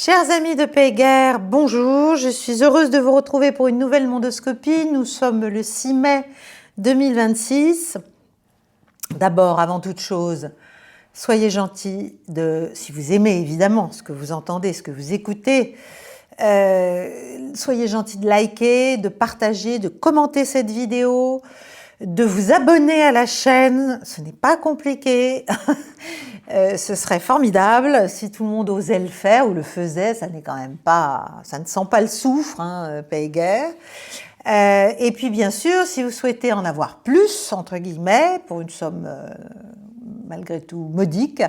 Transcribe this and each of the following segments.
Chers amis de Paix et Guerre, bonjour, je suis heureuse de vous retrouver pour une nouvelle mondoscopie. Nous sommes le 6 mai 2026. D'abord, avant toute chose, soyez gentils si vous aimez évidemment ce que vous entendez, ce que vous écoutez, soyez gentils de liker, de partager, de commenter cette vidéo, de vous abonner à la chaîne, ce n'est pas compliqué. Ce serait formidable si tout le monde osait le faire ou le faisait, ça n'est quand même pas, ça ne sent pas le soufre, hein, Paix et Guerre. Et puis bien sûr, si vous souhaitez en avoir plus, entre guillemets, pour une somme malgré tout modique,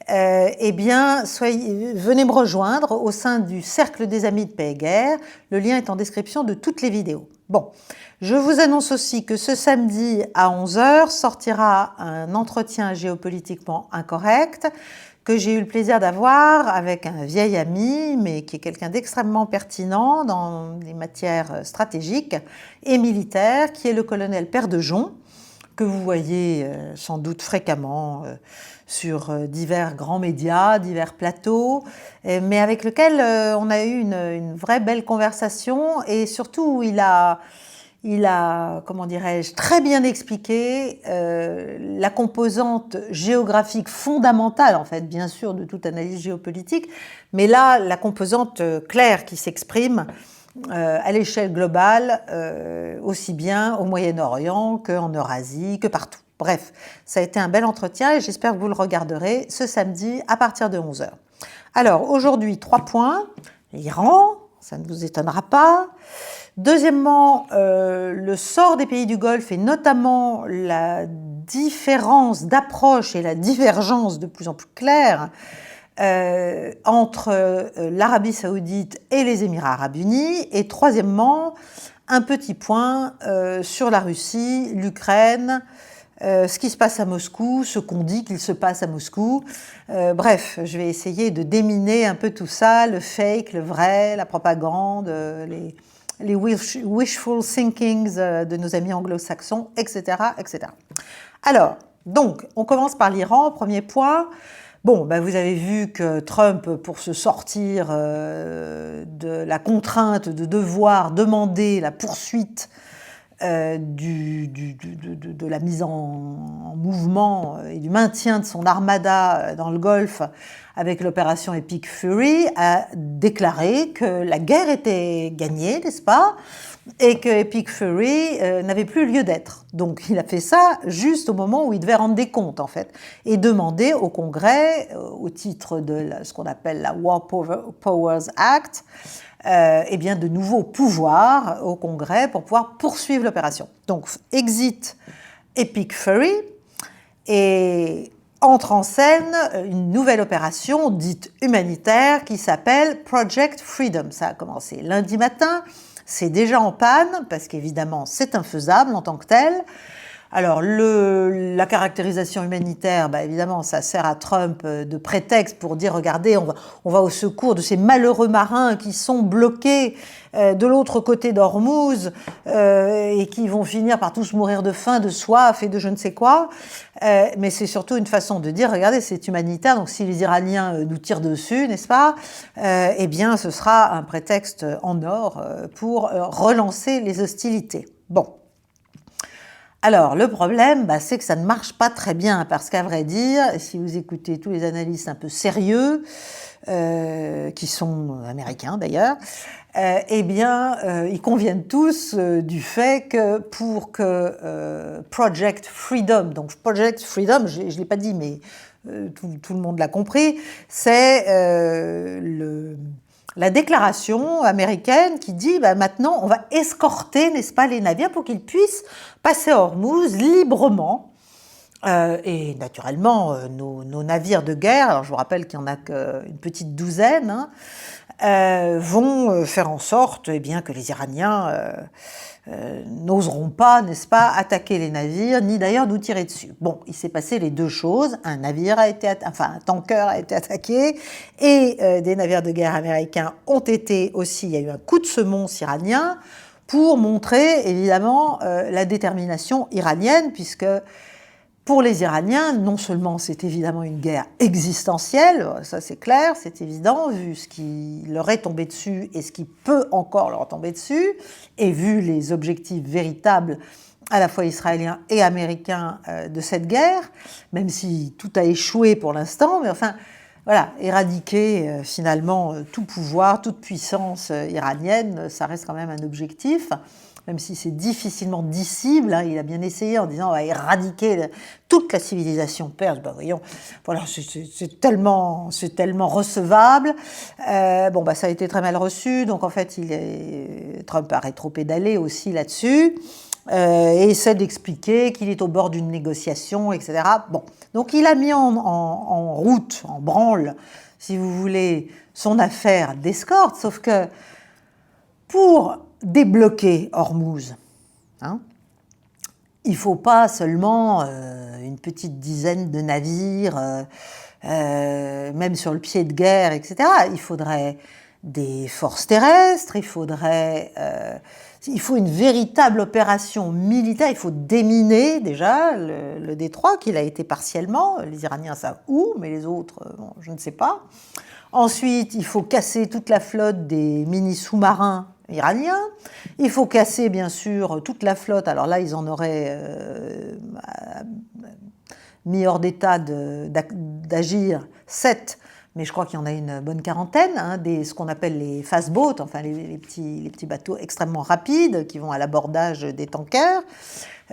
eh bien, venez me rejoindre au sein du Cercle des Amis de Paix et Guerre. Le lien est en description de toutes les vidéos. Bon, je vous annonce aussi que ce samedi à 11 h sortira un entretien géopolitiquement incorrect que j'ai eu le plaisir d'avoir avec un vieil ami, mais qui est quelqu'un d'extrêmement pertinent dans les matières stratégiques et militaires, qui est le colonel Perdejon, que vous voyez sans doute fréquemment sur divers grands médias, divers plateaux, mais avec lequel on a eu une vraie belle conversation et surtout il a comment dirais-je, très bien expliqué la composante géographique fondamentale, en fait, bien sûr, de toute analyse géopolitique, mais là, la composante claire qui s'exprime à l'échelle globale, aussi bien au Moyen-Orient qu'en Eurasie, que partout. Bref, ça a été un bel entretien et j'espère que vous le regarderez ce samedi à partir de 11 h. Alors, aujourd'hui, 3 points. L'Iran, ça ne vous étonnera pas. Deuxièmement, le sort des pays du Golfe et notamment la différence d'approche et la divergence de plus en plus claire entre l'Arabie Saoudite et les Émirats Arabes Unis. Et troisièmement, un petit point sur la Russie, l'Ukraine, ce qui se passe à Moscou, ce qu'on dit qu'il se passe à Moscou. Bref, je vais essayer de déminer un peu tout ça, le fake, le vrai, la propagande, les wishful thinkings de nos amis anglo-saxons, etc., etc. Alors, donc, on commence par l'Iran, premier point. Bon, ben vous avez vu que Trump, pour se sortir de la contrainte de devoir demander la poursuite de la mise en mouvement et du maintien de son armada dans le Golfe avec l'opération Epic Fury, a déclaré que la guerre était gagnée, n'est-ce pas, et que Epic Fury n'avait plus lieu d'être. Donc il a fait ça juste au moment où il devait rendre des comptes, en fait, et demander au Congrès, au titre de ce qu'on appelle la War Powers Act, eh bien de nouveaux pouvoirs au Congrès pour pouvoir poursuivre l'opération. Donc, exit Epic Fury et entre en scène une nouvelle opération dite humanitaire qui s'appelle Project Freedom. Ça a commencé lundi matin, c'est déjà en panne parce qu'évidemment c'est infaisable en tant que tel. Alors, la caractérisation humanitaire, bah, évidemment, ça sert à Trump de prétexte pour dire, regardez, on va au secours de ces malheureux marins qui sont bloqués de l'autre côté d'Ormuz et qui vont finir par tous mourir de faim, de soif et de je ne sais quoi. Mais c'est surtout une façon de dire, regardez, c'est humanitaire, donc si les Iraniens nous tirent dessus, n'est-ce pas, eh bien, ce sera un prétexte en or pour relancer les hostilités. Bon. Alors, le problème, bah, c'est que ça ne marche pas très bien, parce qu'à vrai dire, si vous écoutez tous les analystes un peu sérieux, qui sont américains d'ailleurs, eh bien, ils conviennent tous du fait que pour que Project Freedom, donc Project Freedom, je ne l'ai pas dit, mais tout le monde l'a compris, c'est la déclaration américaine qui dit bah, maintenant on va escorter, n'est-ce pas, les navires pour qu'ils puissent passer Ormuz librement. Et naturellement, nos navires de guerre, alors je vous rappelle qu'il n'y en a qu'une petite douzaine, hein, vont faire en sorte eh bien, que les Iraniens n'oseront pas, n'est-ce pas, attaquer les navires, ni d'ailleurs nous tirer dessus. Bon, il s'est passé les deux choses. Un tanker a été attaqué et des navires de guerre américains ont été aussi, il y a eu un coup de semonce iranien pour montrer évidemment la détermination iranienne, puisque Pour les Iraniens, non seulement c'est évidemment une guerre existentielle, ça c'est clair, c'est évident, vu ce qui leur est tombé dessus et ce qui peut encore leur tomber dessus, et vu les objectifs véritables à la fois israéliens et américains de cette guerre, même si tout a échoué pour l'instant, mais enfin, voilà, éradiquer finalement tout pouvoir, toute puissance iranienne, ça reste quand même un objectif, même si c'est difficilement dissible, hein. Il a bien essayé en disant on va éradiquer toute la civilisation perse. Ben voyons, voilà, c'est tellement recevable. Ça a été très mal reçu, donc en fait, Trump a rétropédalé aussi là-dessus. Et essaie d'expliquer qu'il est au bord d'une négociation, etc. Bon, donc il a mis en route, en branle, si vous voulez, son affaire d'escorte, sauf que pour débloquer Hormuz, hein, il ne faut pas seulement une petite dizaine de navires, même sur le pied de guerre, etc. Il faudrait des forces terrestres, il faut une véritable opération militaire, il faut déminer déjà le détroit, qu'il a été partiellement, les Iraniens savent où, mais les autres, bon, je ne sais pas. Ensuite, il faut casser toute la flotte des mini-sous-marins iraniens, il faut casser bien sûr toute la flotte, alors là ils en auraient mis hors d'état d'agir 7, mais je crois qu'il y en a une bonne quarantaine, hein, ce qu'on appelle les fast boats, enfin les petits bateaux extrêmement rapides qui vont à l'abordage des tankers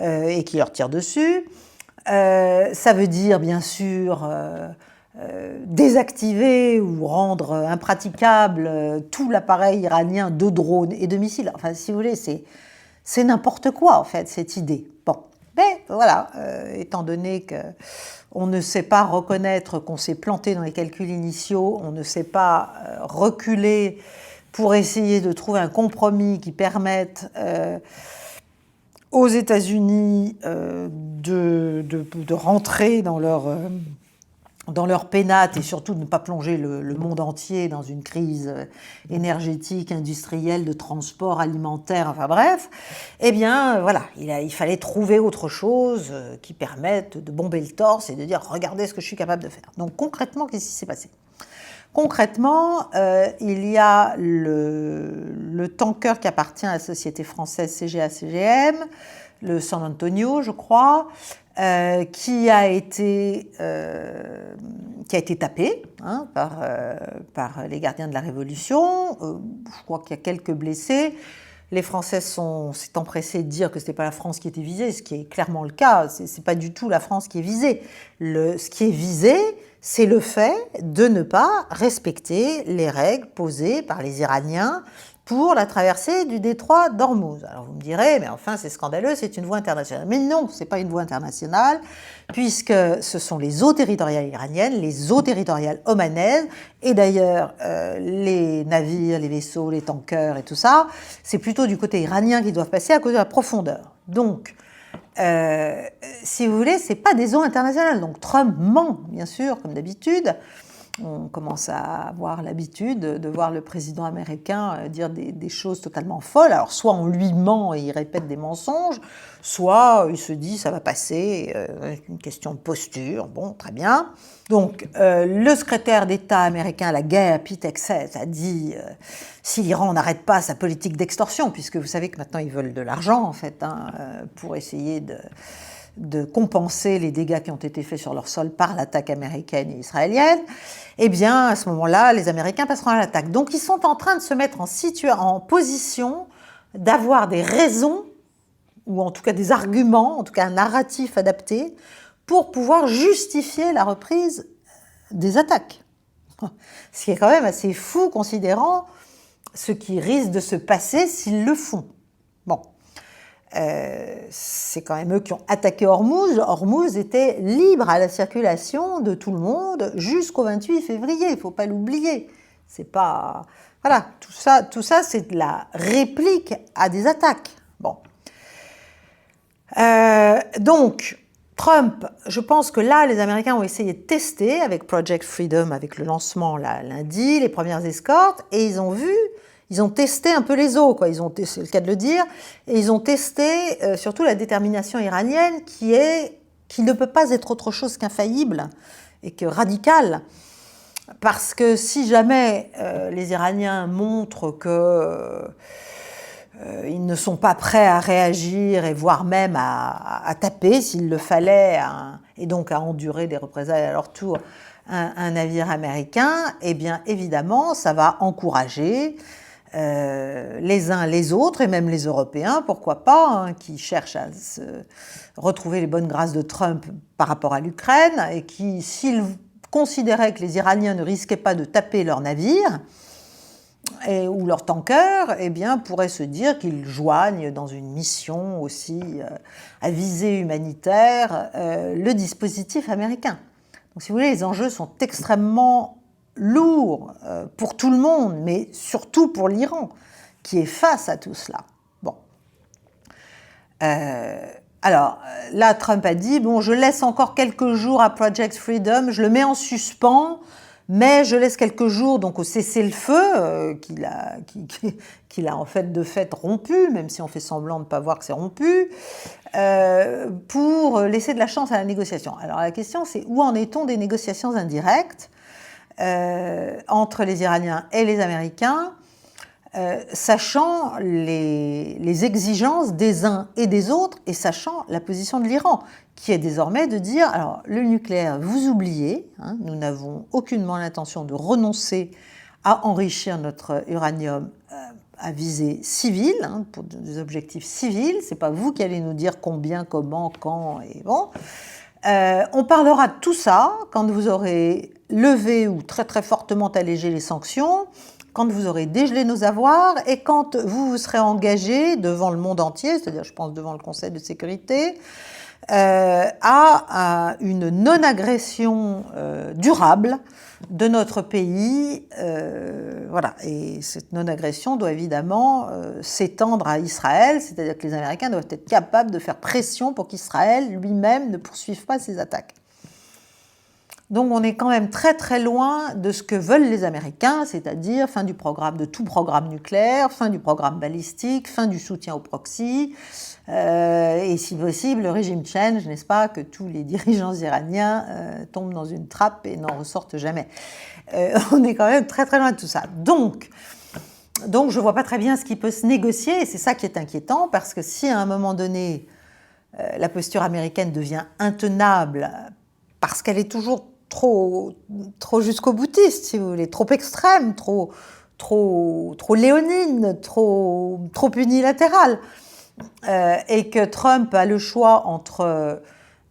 et qui leur tirent dessus. Ça veut dire bien sûr désactiver ou rendre impraticable tout l'appareil iranien de drones et de missiles. Enfin, si vous voulez, c'est n'importe quoi en fait cette idée. Bon, mais voilà, étant donné que on ne sait pas reconnaître qu'on s'est planté dans les calculs initiaux, on ne sait pas reculer pour essayer de trouver un compromis qui permette aux États-Unis de rentrer dans leur pénate et surtout de ne pas plonger le monde entier dans une crise énergétique, industrielle, de transport, alimentaire, enfin bref, eh bien voilà, il fallait trouver autre chose qui permette de bomber le torse et de dire « regardez ce que je suis capable de faire ». Donc concrètement, qu'est-ce qui s'est passé ? Concrètement, il y a le tanker qui appartient à la société française CGA-CGM, le San Antonio, je crois, qui a été tapé hein, par les gardiens de la Révolution. Je crois qu'il y a quelques blessés. Les Français s'est empressés de dire que ce n'était pas la France qui était visée, ce qui est clairement le cas. Ce n'est pas du tout la France qui est visée. Ce qui est visé, c'est le fait de ne pas respecter les règles posées par les Iraniens pour la traversée du détroit d'Ormuz. Alors vous me direz, mais enfin c'est scandaleux, c'est une voie internationale. Mais non, ce n'est pas une voie internationale, puisque ce sont les eaux territoriales iraniennes, les eaux territoriales omanaises, et d'ailleurs les navires, les vaisseaux, les tankers et tout ça, c'est plutôt du côté iranien qu'ils doivent passer à cause de la profondeur. Donc, si vous voulez, ce n'est pas des eaux internationales. Donc Trump ment, bien sûr, comme d'habitude. On commence à avoir l'habitude de voir le président américain dire des choses totalement folles. Alors, soit on lui ment et il répète des mensonges, soit il se dit ça va passer, une question de posture. Bon, très bien. Donc, le secrétaire d'État américain à la guerre, Pete Hegseth, a dit si l'Iran n'arrête pas sa politique d'extorsion, puisque vous savez que maintenant ils veulent de l'argent, en fait, hein, pour essayer de compenser les dégâts qui ont été faits sur leur sol par l'attaque américaine et israélienne, eh bien, à ce moment-là, les Américains passeront à l'attaque. Donc, ils sont en train de se mettre en position d'avoir des raisons, ou en tout cas des arguments, en tout cas un narratif adapté, pour pouvoir justifier la reprise des attaques. Ce qui est quand même assez fou, considérant ce qui risque de se passer s'ils le font. Bon. C'est quand même eux qui ont attaqué Hormuz. Hormuz était libre à la circulation de tout le monde jusqu'au 28 février, il ne faut pas l'oublier. C'est pas... Voilà, tout ça c'est de la réplique à des attaques. Bon. Donc, Trump, je pense que là, les Américains ont essayé de tester avec Project Freedom, avec le lancement là, lundi, les premières escortes, et ils ont testé un peu les eaux, quoi. C'est le cas de le dire, et ils ont testé surtout la détermination iranienne qui est qui ne peut pas être autre chose qu'infaillible et que radical, parce que si jamais les Iraniens montrent que ils ne sont pas prêts à réagir et voire même à taper s'il le fallait, et donc à endurer des représailles à leur tour, un navire américain, eh bien évidemment ça va encourager les uns les autres, et même les Européens, pourquoi pas, hein, qui cherchent à se retrouver les bonnes grâces de Trump par rapport à l'Ukraine, et qui, s'ils considéraient que les Iraniens ne risquaient pas de taper leurs navires, ou leurs tankers, eh bien, pourraient se dire qu'ils joignent dans une mission aussi à visée humanitaire le dispositif américain. Donc, si vous voulez, les enjeux sont extrêmement lourd pour tout le monde, mais surtout pour l'Iran, qui est face à tout cela. Bon. Alors, là, Trump a dit, bon, je laisse encore quelques jours à Project Freedom, je le mets en suspens, mais je laisse quelques jours donc au cessez-le-feu, qu'il a en fait de fait rompu, même si on fait semblant de ne pas voir que c'est rompu, pour laisser de la chance à la négociation. Alors la question, c'est où en est-on des négociations indirectes entre les Iraniens et les Américains, sachant les exigences des uns et des autres, et sachant la position de l'Iran, qui est désormais de dire, alors le nucléaire, vous oubliez, hein, nous n'avons aucunement l'intention de renoncer à enrichir notre uranium à visée civile, hein, pour des objectifs civils, c'est pas vous qui allez nous dire combien, comment, quand, et bon. On parlera de tout ça quand vous aurez levé ou très très fortement allégé les sanctions, quand vous aurez dégelé nos avoirs et quand vous vous serez engagé devant le monde entier, c'est-à-dire je pense devant le Conseil de sécurité, à une non-agression durable de notre pays. Voilà. Et cette non-agression doit évidemment s'étendre à Israël, c'est-à-dire que les Américains doivent être capables de faire pression pour qu'Israël lui-même ne poursuive pas ses attaques. Donc on est quand même très très loin de ce que veulent les Américains, c'est-à-dire fin du programme, de tout programme nucléaire, fin du programme balistique, fin du soutien au proxy, et si possible le régime change, n'est-ce pas, que tous les dirigeants iraniens tombent dans une trappe et n'en ressortent jamais. On est quand même très très loin de tout ça. Donc je ne vois pas très bien ce qui peut se négocier, et c'est ça qui est inquiétant, parce que si à un moment donné la posture américaine devient intenable, parce qu'elle est toujours trop jusqu'au boutiste, si vous voulez, trop extrême, trop léonine, trop unilatérale, et que Trump a le choix entre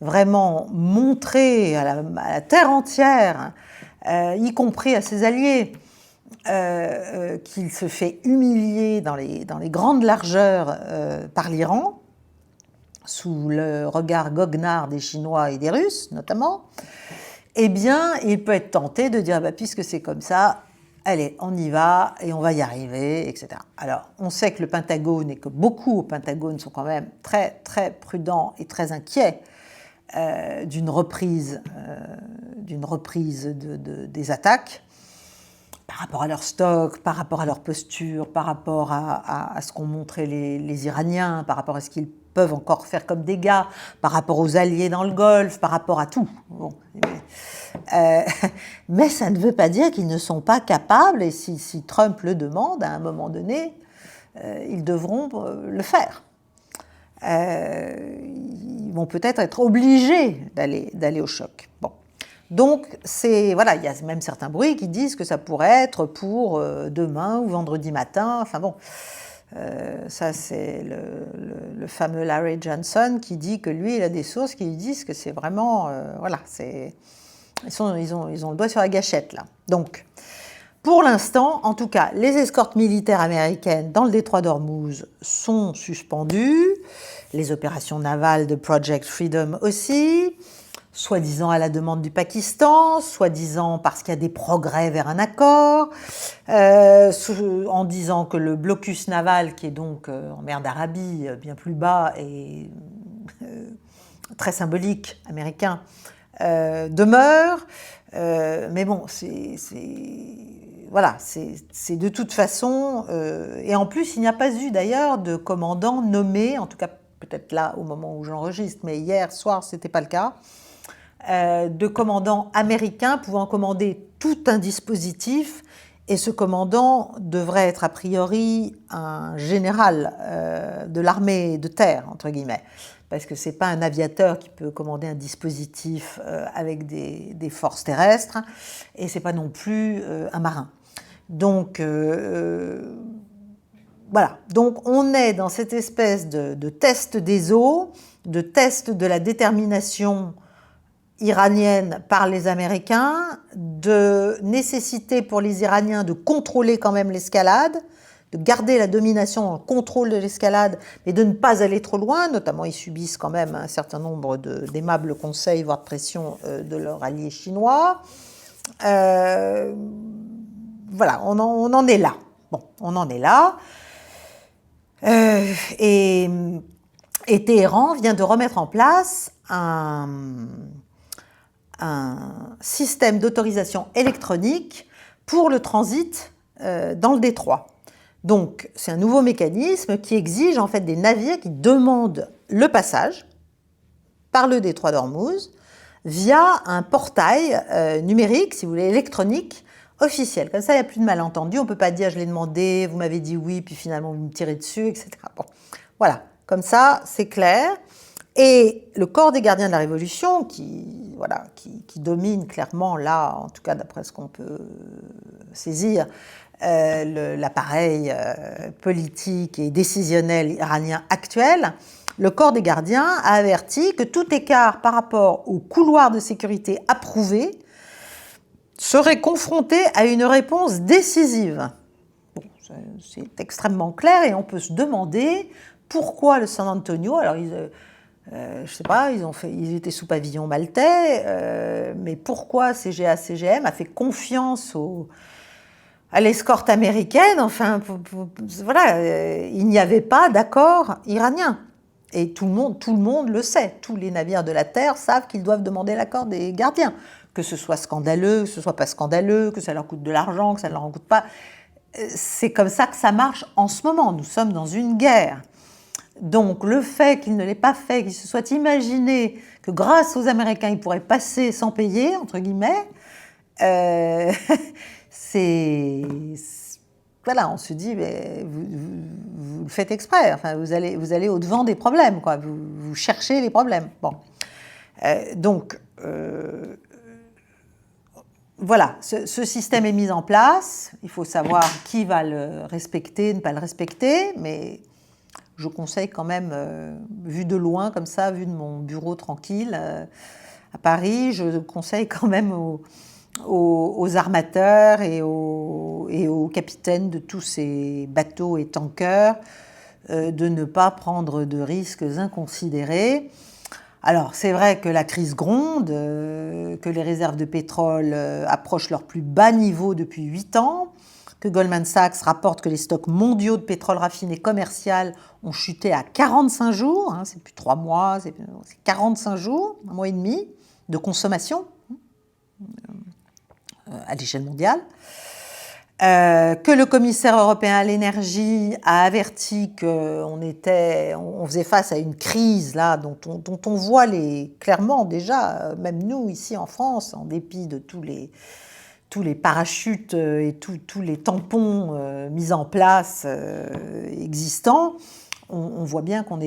vraiment montrer à la terre entière, y compris à ses alliés, qu'il se fait humilier dans les grandes largeurs par l'Iran, sous le regard goguenard des Chinois et des Russes notamment, eh bien, il peut être tenté de dire, puisque c'est comme ça, allez, on y va et on va y arriver, etc. Alors, on sait que le Pentagone et que beaucoup au Pentagone sont quand même très, très prudents et très inquiets d'une reprise des attaques par rapport à leur stock, par rapport à leur posture, par rapport à ce qu'ont montré les Iraniens, par rapport à ce qu'ils peuvent encore faire comme dégâts, par rapport aux alliés dans le Golfe, par rapport à tout. Bon. Mais ça ne veut pas dire qu'ils ne sont pas capables, et si Trump le demande, à un moment donné, ils devront le faire. Ils vont peut-être être obligés d'aller au choc. Bon. Donc, voilà, il y a même certains bruits qui disent que ça pourrait être pour demain ou vendredi matin. Enfin bon, ça c'est le fameux Larry Johnson qui dit que lui, il a des sources qui lui disent que c'est vraiment, voilà, ils ont le doigt sur la gâchette là. Donc, pour l'instant, en tout cas, les escortes militaires américaines dans le détroit d'Ormuz sont suspendues, les opérations navales de Project Freedom aussi, soi-disant à la demande du Pakistan, soi-disant parce qu'il y a des progrès vers un accord, en disant que le blocus naval, qui est donc en mer d'Arabie, bien plus bas et très symbolique américain, demeure. Mais bon, voilà, c'est de toute façon... et en plus, il n'y a pas eu d'ailleurs de commandant nommé, en tout cas peut-être là au moment où j'enregistre, mais hier soir, ce n'était pas le cas, de commandants américains pouvant commander tout un dispositif, et ce commandant devrait être a priori un général de l'armée de terre, entre guillemets, parce que ce n'est pas un aviateur qui peut commander un dispositif avec des forces terrestres, et ce n'est pas non plus un marin. Donc, voilà. Donc, on est dans cette espèce de test des eaux, de test de la détermination iranienne par les Américains, de nécessité pour les Iraniens de contrôler quand même l'escalade, de garder la domination dans le contrôle de l'escalade, mais de ne pas aller trop loin. Notamment, ils subissent quand même un certain nombre d'aimables conseils, voire de pression de leurs alliés chinois. Voilà, on en est là. Bon, on en est là. Et Téhéran vient de remettre en place un système d'autorisation électronique pour le transit dans le détroit. Donc, c'est un nouveau mécanisme qui exige en fait des navires qui demandent le passage par le détroit d'Ormuz via un portail numérique, si vous voulez, électronique, officiel. Comme ça, il n'y a plus de malentendu. On ne peut pas dire « je l'ai demandé, vous m'avez dit oui, puis finalement vous me tirez dessus », etc. Bon, voilà, comme ça, c'est clair. Et le corps des gardiens de la Révolution, qui domine clairement là, en tout cas d'après ce qu'on peut saisir, l'appareil politique et décisionnel iranien actuel, le corps des gardiens a averti que tout écart par rapport au couloir de sécurité approuvé serait confronté à une réponse décisive. Bon, c'est extrêmement clair et on peut se demander pourquoi le San Antonio, alors je ne sais pas, ils étaient sous pavillon maltais, mais pourquoi CGA-CGM a fait confiance à l'escorte américaine? Enfin, voilà, il n'y avait pas d'accord iranien. Et tout le monde le sait. Tous les navires de la terre savent qu'ils doivent demander l'accord des gardiens. Que ce soit scandaleux, que ce ne soit pas scandaleux, que ça leur coûte de l'argent, que ça ne leur en coûte pas. C'est comme ça que ça marche en ce moment. Nous sommes dans une guerre. Donc le fait qu'il ne l'ait pas fait, qu'il se soit imaginé que grâce aux Américains, il pourrait passer sans payer, entre guillemets, voilà, on se dit, mais vous le faites exprès, enfin, vous allez au-devant des problèmes, quoi. Vous cherchez les problèmes. Bon. Voilà, ce système est mis en place. Il faut savoir qui va le respecter, ne pas le respecter, mais je conseille quand même, vu de loin, comme ça, vu de mon bureau tranquille à Paris, je conseille quand même aux armateurs et aux capitaines de tous ces bateaux et tankers de ne pas prendre de risques inconsidérés. Alors, c'est vrai que la crise gronde, que les réserves de pétrole approchent leur plus bas niveau depuis 8 ans, que Goldman Sachs rapporte que les stocks mondiaux de pétrole raffiné commercial ont chuté à 45 jours, hein, c'est plus 3 mois, c'est 45 jours, 1 mois et demi de consommation à l'échelle mondiale. Que le commissaire européen à l'énergie a averti qu'on faisait face à une crise là, dont on voit clairement déjà, même nous ici en France, en dépit de tous les parachutes et tous les tampons mis en place existants, on voit bien qu'on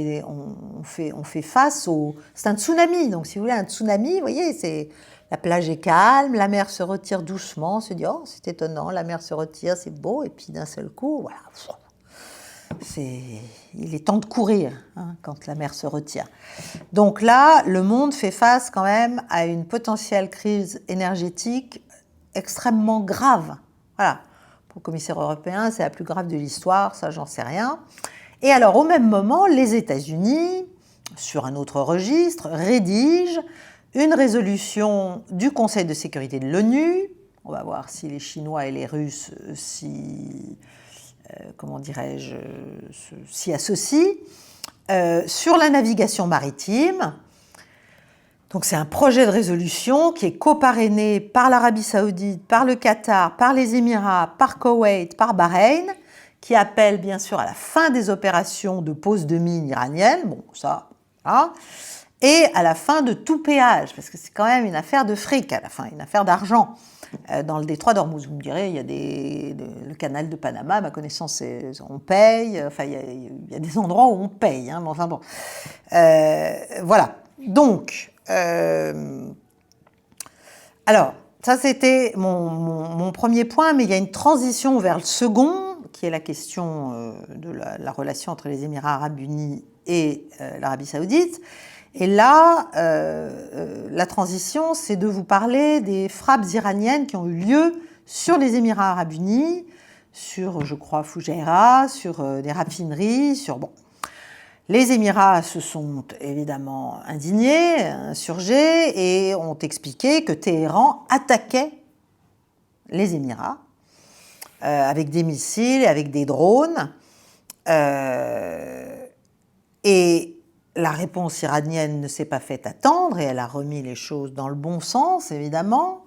fait face c'est un tsunami. Donc si vous voulez, un tsunami, vous voyez, la plage est calme, la mer se retire doucement, on se dit « oh, c'est étonnant, la mer se retire, c'est beau », et puis d'un seul coup, voilà, il est temps de courir hein, quand la mer se retire. Donc là, le monde fait face quand même à une potentielle crise énergétique extrêmement grave. Voilà, pour le commissaire européen, c'est la plus grave de l'histoire, ça j'en sais rien. Et alors au même moment, les États-Unis, sur un autre registre, rédigent une résolution du Conseil de sécurité de l'ONU. On va voir si les Chinois et les Russes s'y associent, sur la navigation maritime. Donc c'est un projet de résolution qui est coparrainé par l'Arabie Saoudite, par le Qatar, par les Émirats, par Koweït, par Bahreïn, qui appelle bien sûr à la fin des opérations de pose de mines iraniennes, bon ça, voilà, et à la fin de tout péage, parce que c'est quand même une affaire de fric à la fin, une affaire d'argent. Dans le détroit d'Ormuz, vous me direz, il y a le canal de Panama, à ma connaissance, on paye, enfin il y a des endroits où on paye, hein, mais enfin bon. Voilà, donc, alors, ça c'était mon premier point, mais il y a une transition vers le second, qui est la question de la relation entre les Émirats arabes unis et l'Arabie saoudite. Et là, la transition, c'est de vous parler des frappes iraniennes qui ont eu lieu sur les Émirats arabes unis, sur, je crois, Fujairah, sur des raffineries, sur... Bon. Les Émirats se sont évidemment indignés, insurgés, et ont expliqué que Téhéran attaquait les Émirats avec des missiles, avec des drones, et la réponse iranienne ne s'est pas fait attendre et elle a remis les choses dans le bon sens, évidemment,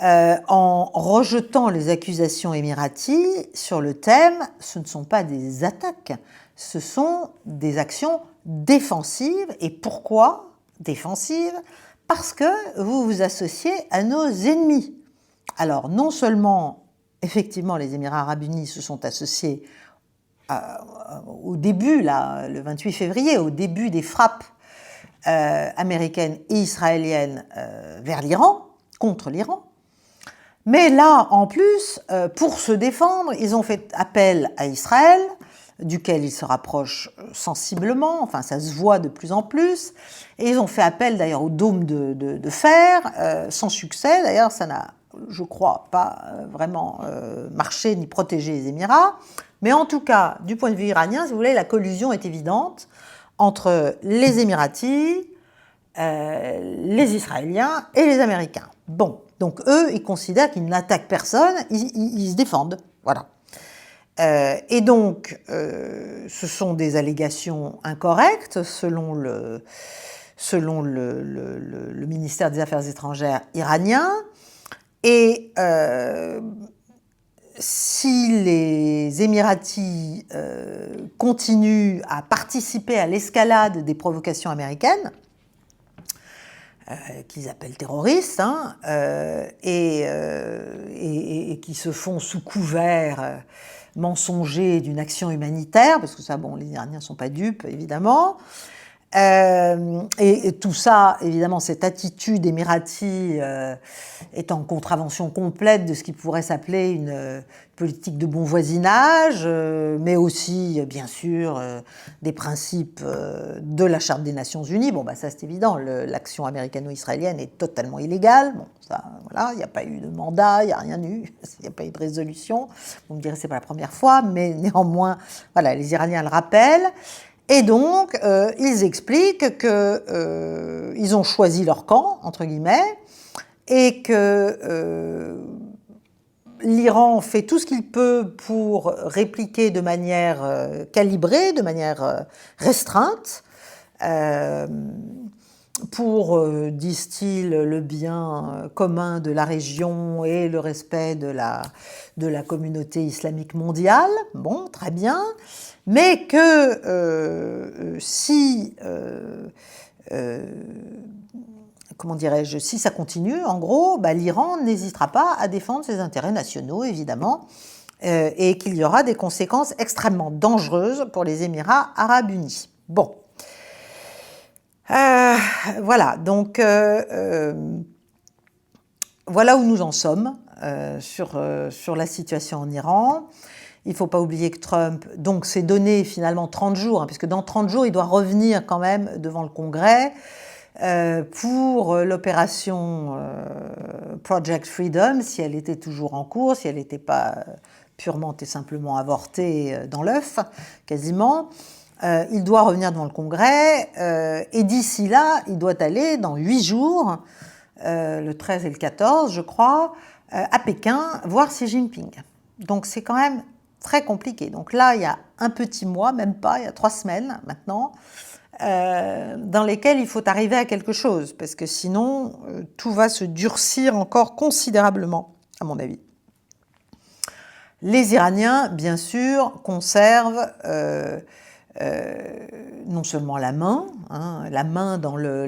en rejetant les accusations émiraties sur le thème « ce ne sont pas des attaques, ce sont des actions défensives ». Et pourquoi défensives? Parce que vous vous associez à nos ennemis. Alors, non seulement, effectivement, les Émirats arabes unis se sont associés au début, là, le 28 février, au début des frappes américaines et israéliennes vers l'Iran, contre l'Iran. Mais là, en plus, pour se défendre, ils ont fait appel à Israël, duquel ils se rapprochent sensiblement, enfin ça se voit de plus en plus, et ils ont fait appel d'ailleurs au dôme de fer, sans succès, d'ailleurs ça n'a, je crois, pas vraiment marché ni protégé les Émirats. Mais en tout cas, du point de vue iranien, si vous voulez, la collusion est évidente entre les Émiratis, les Israéliens et les Américains. Bon, donc eux, ils considèrent qu'ils n'attaquent personne, ils se défendent, voilà. Et donc, ce sont des allégations incorrectes selon le ministère des Affaires étrangères iranien. Et si les Émiratis continuent à participer à l'escalade des provocations américaines, qu'ils appellent terroristes, hein, et qui se font sous couvert mensonger d'une action humanitaire, parce que ça, bon, les Iraniens ne sont pas dupes, évidemment. Et tout ça, évidemment, cette attitude émiratie est en contravention complète de ce qui pourrait s'appeler une politique de bon voisinage, mais aussi, bien sûr, des principes de la Charte des Nations Unies. Bon, bah, ça, c'est évident, l'action américano-israélienne est totalement illégale. Bon, ça, voilà, il n'y a pas eu de mandat, il n'y a rien eu, il n'y a pas eu de résolution. Vous me direz, c'est pas la première fois, mais néanmoins, voilà, les Iraniens le rappellent. Et donc, ils expliquent qu'ils ont choisi leur camp, entre guillemets, et que l'Iran fait tout ce qu'il peut pour répliquer de manière calibrée, de manière restreinte, pour, disent-ils, le bien commun de la région et le respect de la communauté islamique mondiale. Bon, très bien. Mais que comment dirais-je, si ça continue, en gros, bah, l'Iran n'hésitera pas à défendre ses intérêts nationaux, évidemment, et qu'il y aura des conséquences extrêmement dangereuses pour les Émirats arabes unis. Bon. Voilà, donc voilà où nous en sommes sur la situation en Iran. Il ne faut pas oublier que Trump donc s'est donné finalement 30 jours, hein, puisque dans 30 jours, il doit revenir quand même devant le Congrès pour l'opération Project Freedom, si elle était toujours en cours, si elle n'était pas purement et simplement avortée dans l'œuf, quasiment. Il doit revenir devant le Congrès et d'ici là, il doit aller dans 8 jours, le 13 et le 14, je crois, à Pékin, voir Xi Jinping. Donc c'est quand même très compliqué. Donc là, il y a un petit mois, même pas, il y a 3 semaines maintenant, dans lesquelles il faut arriver à quelque chose, parce que sinon, tout va se durcir encore considérablement, à mon avis. Les Iraniens, bien sûr, conservent non seulement la main, hein, la main dans le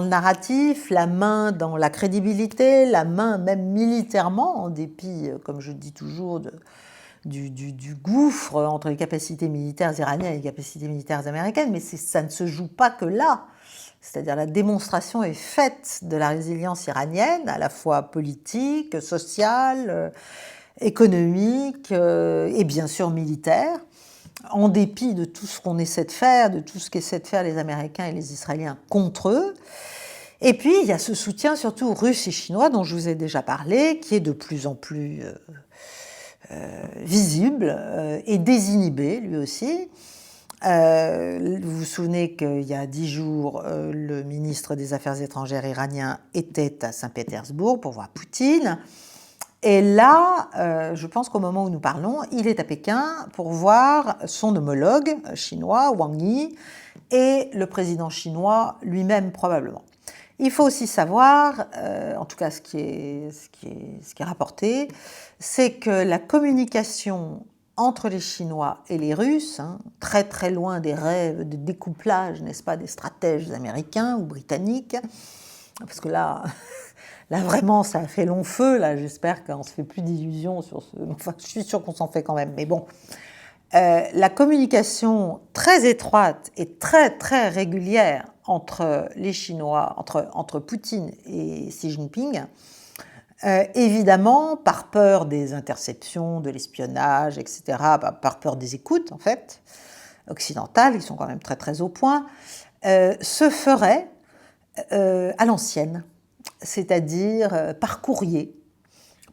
narratif, la main dans la crédibilité, la main même militairement, en dépit, comme je dis toujours, du gouffre entre les capacités militaires iraniennes et les capacités militaires américaines, mais ça ne se joue pas que là. C'est-à-dire la démonstration est faite de la résilience iranienne, à la fois politique, sociale, économique et bien sûr militaire, en dépit de tout ce qu'on essaie de faire, de tout ce qu'essaient de faire les Américains et les Israéliens contre eux. Et puis, il y a ce soutien surtout russe et chinois dont je vous ai déjà parlé, qui est de plus en plus visible et désinhibé, lui aussi. Vous vous souvenez qu'il y a 10 jours, le ministre des Affaires étrangères iranien était à Saint-Pétersbourg pour voir Poutine. Et là, je pense qu'au moment où nous parlons, il est à Pékin pour voir son homologue chinois, Wang Yi, et le président chinois lui-même probablement. Il faut aussi savoir, en tout cas ce qui est rapporté, c'est que la communication entre les Chinois et les Russes, hein, très très loin des rêves de découplage, n'est-ce pas, des stratèges américains ou britanniques, parce que là, vraiment, ça a fait long feu, là, j'espère qu'on ne se fait plus d'illusions sur ce... Enfin, je suis sûre qu'on s'en fait quand même, mais bon. La communication très étroite et très très régulière entre les Chinois, entre Poutine et Xi Jinping, évidemment, par peur des interceptions, de l'espionnage, etc., par peur des écoutes, en fait, occidentales, ils sont quand même très très au point, se ferait à l'ancienne, c'est-à-dire par courrier,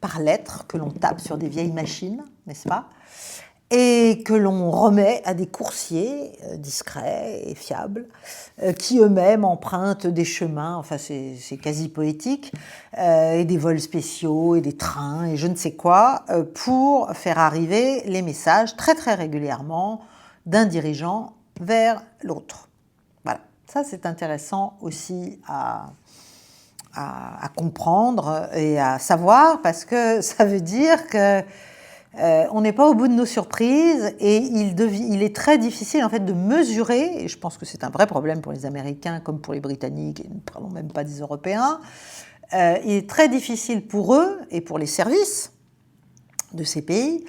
par lettre que l'on tape sur des vieilles machines, n'est-ce pas, et que l'on remet à des coursiers discrets et fiables, qui eux-mêmes empruntent des chemins, enfin c'est quasi poétique, et des vols spéciaux, et des trains, et je ne sais quoi, pour faire arriver les messages très très régulièrement d'un dirigeant vers l'autre. Voilà, ça c'est intéressant aussi à comprendre et à savoir, parce que ça veut dire que on n'est pas au bout de nos surprises et il est très difficile en fait de mesurer, et je pense que c'est un vrai problème pour les Américains comme pour les Britanniques, et ne parlons même pas des Européens, il est très difficile pour eux et pour les services de ces pays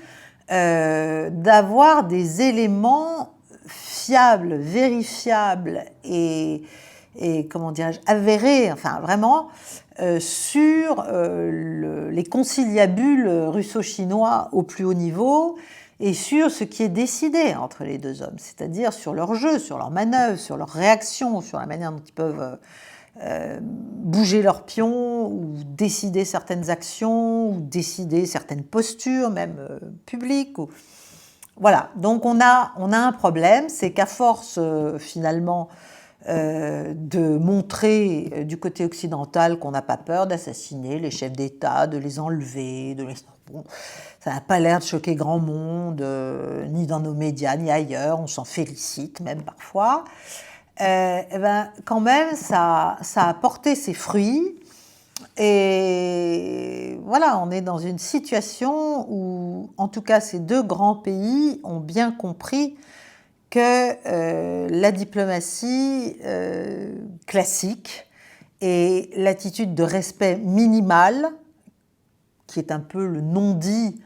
d'avoir des éléments fiables, vérifiables et comment dirais-je, avérés, enfin vraiment, sur les conciliabules russo-chinois au plus haut niveau et sur ce qui est décidé entre les deux hommes, c'est-à-dire sur leur jeu, sur leurs manœuvres, sur leurs réactions, sur la manière dont ils peuvent bouger leurs pions ou décider certaines actions ou décider certaines postures, même publiques. Voilà, donc on a un problème, c'est qu'à force finalement de montrer du côté occidental qu'on n'a pas peur d'assassiner les chefs d'État, de les enlever, Bon, ça n'a pas l'air de choquer grand monde, ni dans nos médias, ni ailleurs, on s'en félicite même parfois. Quand même, ça a porté ses fruits. Et voilà, on est dans une situation où, en tout cas, ces deux grands pays ont bien compris que la diplomatie classique et l'attitude de respect minimal, qui est un peu le non-dit,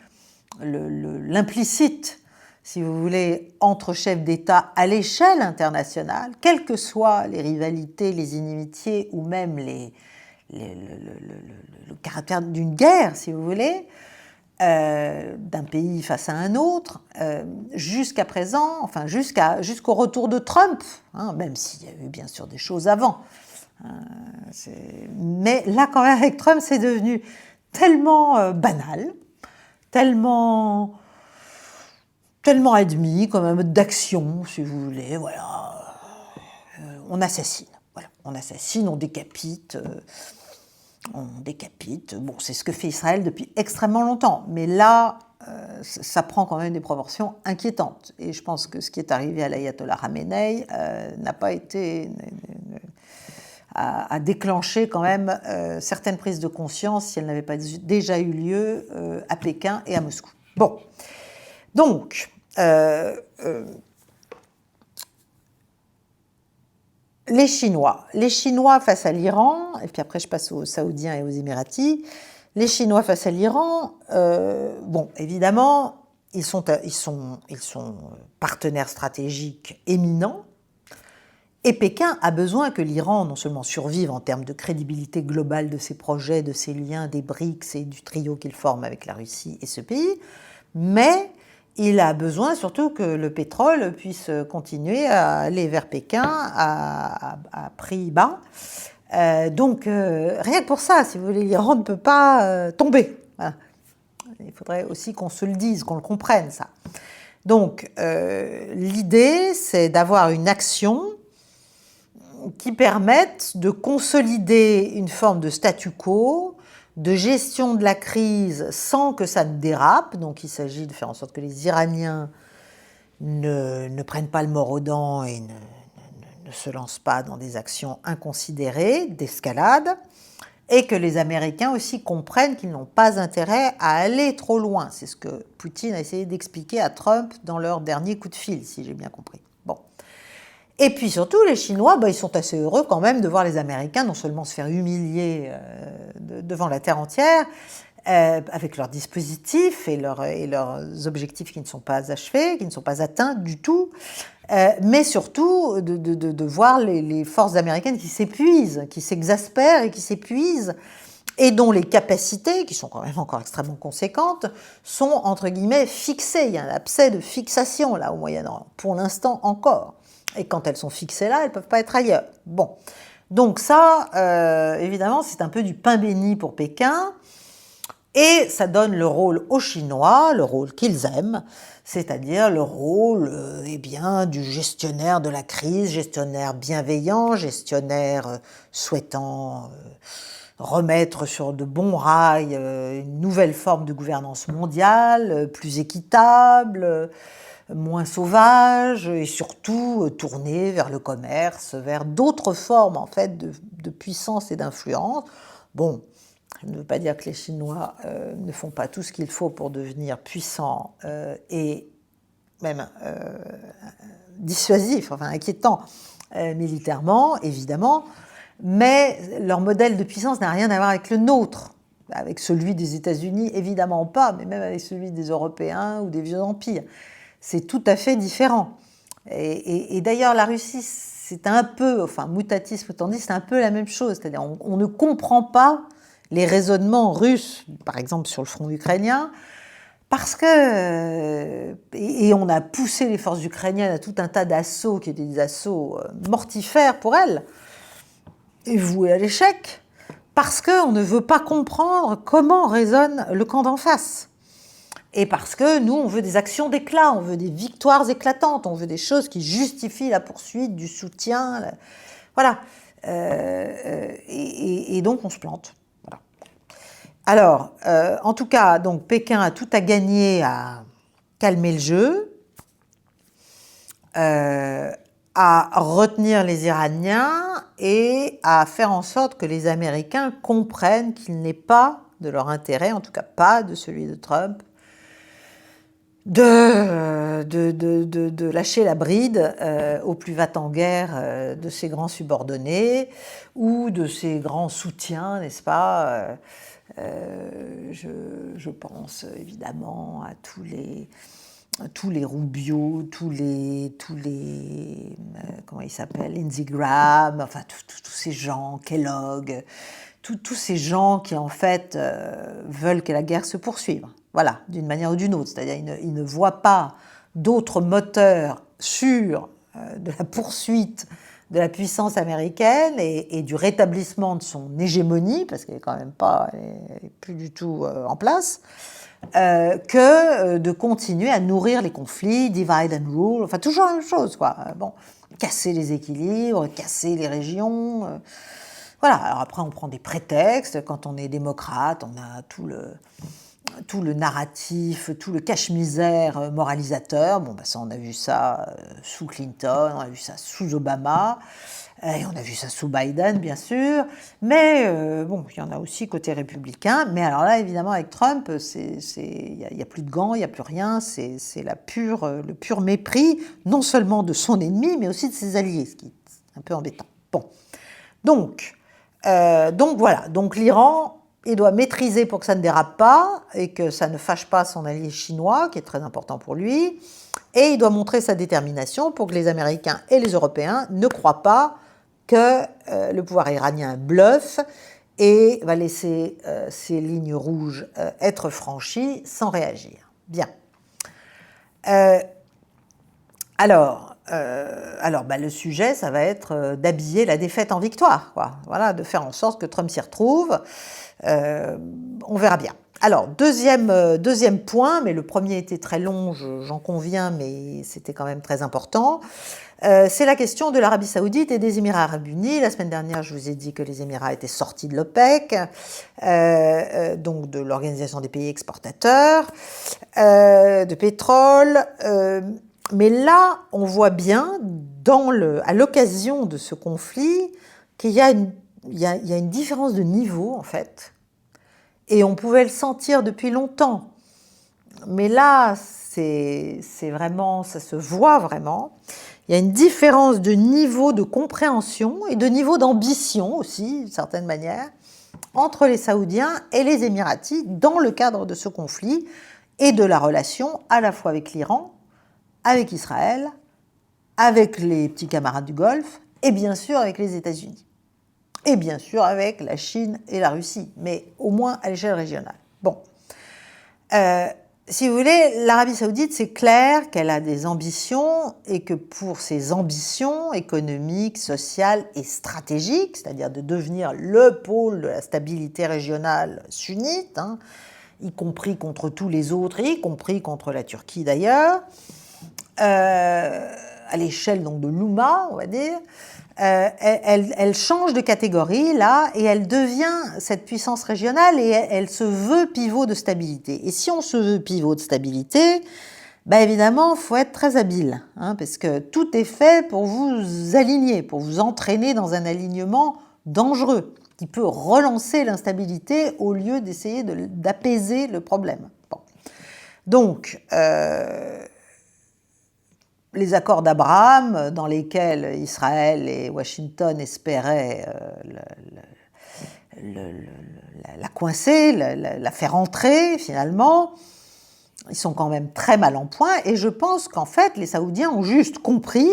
l'implicite, si vous voulez, entre chefs d'État à l'échelle internationale, quelles que soient les rivalités, les inimitiés ou même le caractère d'une guerre, si vous voulez, d'un pays face à un autre, jusqu'à présent, enfin jusqu'au retour de Trump, hein, même s'il y a eu bien sûr des choses avant. Mais là, quand même, avec Trump, c'est devenu tellement banal, tellement admis comme un mode d'action, si vous voulez. Voilà, on assassine. Voilà, on assassine, on décapite. Bon, c'est ce que fait Israël depuis extrêmement longtemps, mais là, ça prend quand même des proportions inquiétantes. Et je pense que ce qui est arrivé à l'ayatollah Khamenei n'a pas été à déclencher quand même certaines prises de conscience si elles n'avaient pas déjà eu lieu à Pékin et à Moscou. Bon, donc, les Chinois face à l'Iran, et puis après je passe aux Saoudiens et aux Émiratis. Les Chinois face à l'Iran, bon, évidemment, ils sont partenaires stratégiques éminents, et Pékin a besoin que l'Iran non seulement survive en termes de crédibilité globale de ses projets, de ses liens, des BRICS et du trio qu'il forme avec la Russie et ce pays, mais il a besoin surtout que le pétrole puisse continuer à aller vers Pékin à prix bas. Donc, rien que pour ça, si vous voulez, l'Iran ne peut pas tomber. Voilà. Il faudrait aussi qu'on se le dise, qu'on le comprenne, ça. Donc, l'idée, c'est d'avoir une action qui permette de consolider une forme de statu quo, de gestion de la crise sans que ça ne dérape. Donc il s'agit de faire en sorte que les Iraniens ne prennent pas le mors aux dents et ne se lancent pas dans des actions inconsidérées, d'escalade, et que les Américains aussi comprennent qu'ils n'ont pas intérêt à aller trop loin. C'est ce que Poutine a essayé d'expliquer à Trump dans leur dernier coup de fil, si j'ai bien compris. Bon. Et puis surtout, les Chinois, ils sont assez heureux quand même de voir les Américains non seulement se faire humilier devant la terre entière, avec leurs dispositifs et leurs objectifs qui ne sont pas achevés, qui ne sont pas atteints du tout, mais surtout de voir les forces américaines qui s'épuisent, qui s'exaspèrent et qui s'épuisent, et dont les capacités, qui sont quand même encore extrêmement conséquentes, sont entre guillemets fixées. Il y a un abcès de fixation là au Moyen-Orient, pour l'instant encore. Et quand elles sont fixées là, elles ne peuvent pas être ailleurs. Bon, donc ça, évidemment, c'est un peu du pain béni pour Pékin, et ça donne le rôle aux Chinois, le rôle qu'ils aiment, c'est-à-dire le rôle du gestionnaire de la crise, gestionnaire bienveillant, gestionnaire souhaitant remettre sur de bons rails une nouvelle forme de gouvernance mondiale, plus équitable, moins sauvage, et surtout tourné vers le commerce, vers d'autres formes en fait de puissance et d'influence. Bon, ça ne veut pas dire que les Chinois ne font pas tout ce qu'il faut pour devenir puissants et même dissuasifs, enfin inquiétants militairement, évidemment, mais leur modèle de puissance n'a rien à voir avec le nôtre. Avec celui des États-Unis, évidemment pas, mais même avec celui des Européens ou des vieux empires. C'est tout à fait différent. Et d'ailleurs, la Russie, c'est un peu, enfin, mutatis mutandis, c'est un peu la même chose. C'est-à-dire, on ne comprend pas les raisonnements russes, par exemple sur le front ukrainien, parce que, et on a poussé les forces ukrainiennes à tout un tas d'assauts qui étaient des assauts mortifères pour elles, et voués à l'échec, parce qu'on ne veut pas comprendre comment raisonne le camp d'en face. Et parce que nous, on veut des actions d'éclat, on veut des victoires éclatantes, on veut des choses qui justifient la poursuite, du soutien, voilà. Et donc, on se plante. Voilà. Alors, en tout cas, donc, Pékin a tout à gagner à calmer le jeu, à retenir les Iraniens et à faire en sorte que les Américains comprennent qu'il n'est pas de leur intérêt, en tout cas pas de celui de Trump, de lâcher la bride au plus va-t-en-guerre de ses grands subordonnés ou de ses grands soutiens, n'est-ce pas je pense évidemment à tous les Rubio, tous les comment ils s'appellent, Lindsey Graham, enfin tous ces gens, Kellogg, tous ces gens qui en fait veulent que la guerre se poursuive. Voilà, d'une manière ou d'une autre. C'est-à-dire ils ne voient pas d'autres moteurs sûrs de la poursuite de la puissance américaine et du rétablissement de son hégémonie, parce qu'elle n'est quand même pas, elle n'est plus du tout en place, que de continuer à nourrir les conflits, divide and rule, enfin toujours la même chose, quoi. Bon, casser les équilibres, casser les régions. Voilà, alors après on prend des prétextes, quand on est démocrate, on a tout le tout le narratif, tout le cache-misère moralisateur. Bon, ça, on a vu ça sous Clinton, on a vu ça sous Obama, et on a vu ça sous Biden, bien sûr. Mais bon, il y en a aussi côté républicain. Mais alors là, évidemment, avec Trump, il n'y a plus de gants, il n'y a plus rien. C'est le pur mépris, non seulement de son ennemi, mais aussi de ses alliés, ce qui est un peu embêtant. Bon, donc voilà. Donc l'Iran, il doit maîtriser pour que ça ne dérape pas et que ça ne fâche pas son allié chinois, qui est très important pour lui. Et il doit montrer sa détermination pour que les Américains et les Européens ne croient pas que le pouvoir iranien bluffe et va laisser ces lignes rouges être franchies sans réagir. Bien. Alors, le sujet, ça va être d'habiller la défaite en victoire, quoi. Voilà, de faire en sorte que Trump s'y retrouve. On verra bien. Alors, deuxième point, mais le premier était très long, j'en conviens, mais c'était quand même très important. C'est la question de l'Arabie Saoudite et des Émirats Arabes Unis. La semaine dernière, je vous ai dit que les Émirats étaient sortis de l'OPEC, donc de l'Organisation des pays exportateurs de pétrole. Mais là, on voit bien, à l'occasion de ce conflit, qu'il y a une différence de niveau, en fait. Et on pouvait le sentir depuis longtemps. Mais là, c'est vraiment, ça se voit vraiment. Il y a une différence de niveau de compréhension et de niveau d'ambition aussi, d'une certaine manière, entre les Saoudiens et les Émiratis dans le cadre de ce conflit et de la relation à la fois avec l'Iran, avec Israël, avec les petits camarades du Golfe et bien sûr avec les États-Unis. Et bien sûr avec la Chine et la Russie, mais au moins à l'échelle régionale. Bon. Si vous voulez, l'Arabie Saoudite, c'est clair qu'elle a des ambitions et que pour ses ambitions économiques, sociales et stratégiques, c'est-à-dire de devenir le pôle de la stabilité régionale sunnite, y compris contre tous les autres, y compris contre la Turquie d'ailleurs, à l'échelle donc de l'Oumma, on va dire, elle change de catégorie là et elle devient cette puissance régionale et elle se veut pivot de stabilité. Et si on se veut pivot de stabilité, évidemment, il faut être très habile, parce que tout est fait pour vous aligner, pour vous entraîner dans un alignement dangereux qui peut relancer l'instabilité au lieu d'essayer d'apaiser le problème. Bon. Donc, les accords d'Abraham, dans lesquels Israël et Washington espéraient la coincer, la faire entrer finalement, ils sont quand même très mal en point. Et je pense qu'en fait, les Saoudiens ont juste compris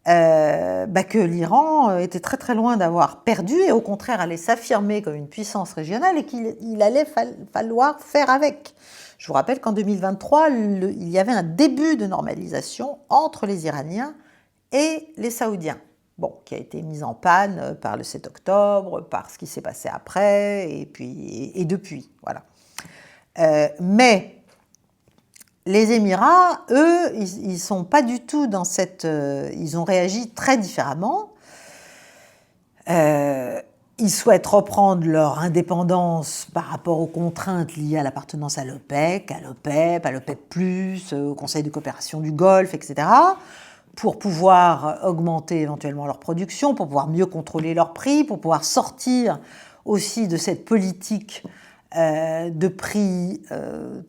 que l'Iran était très très loin d'avoir perdu et au contraire allait s'affirmer comme une puissance régionale et qu'il allait falloir faire avec. Je vous rappelle qu'en 2023, il y avait un début de normalisation entre les Iraniens et les Saoudiens, qui a été mis en panne par le 7 octobre, par ce qui s'est passé après, et depuis. Voilà. Mais les Émirats, eux, ils ne sont pas du tout dans cette... ils ont réagi très différemment. Ils souhaitent reprendre leur indépendance par rapport aux contraintes liées à l'appartenance à l'OPEC, à l'OPEP, à l'OPEP+, au Conseil de coopération du Golfe, etc., pour pouvoir augmenter éventuellement leur production, pour pouvoir mieux contrôler leurs prix, pour pouvoir sortir aussi de cette politique de prix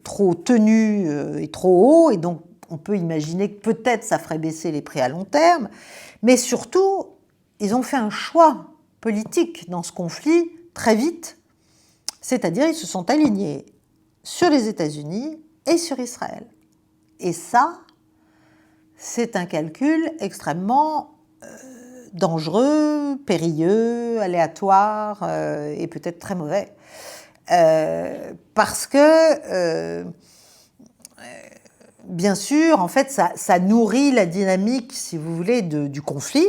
trop tenus et trop hauts. Et donc, on peut imaginer que peut-être ça ferait baisser les prix à long terme. Mais surtout, ils ont fait un choix politique dans ce conflit très vite, c'est-à-dire ils se sont alignés sur les États-Unis et sur Israël. Et ça, c'est un calcul extrêmement dangereux, périlleux, aléatoire et peut-être très mauvais. Parce que, bien sûr, en fait, ça nourrit la dynamique, si vous voulez, du conflit,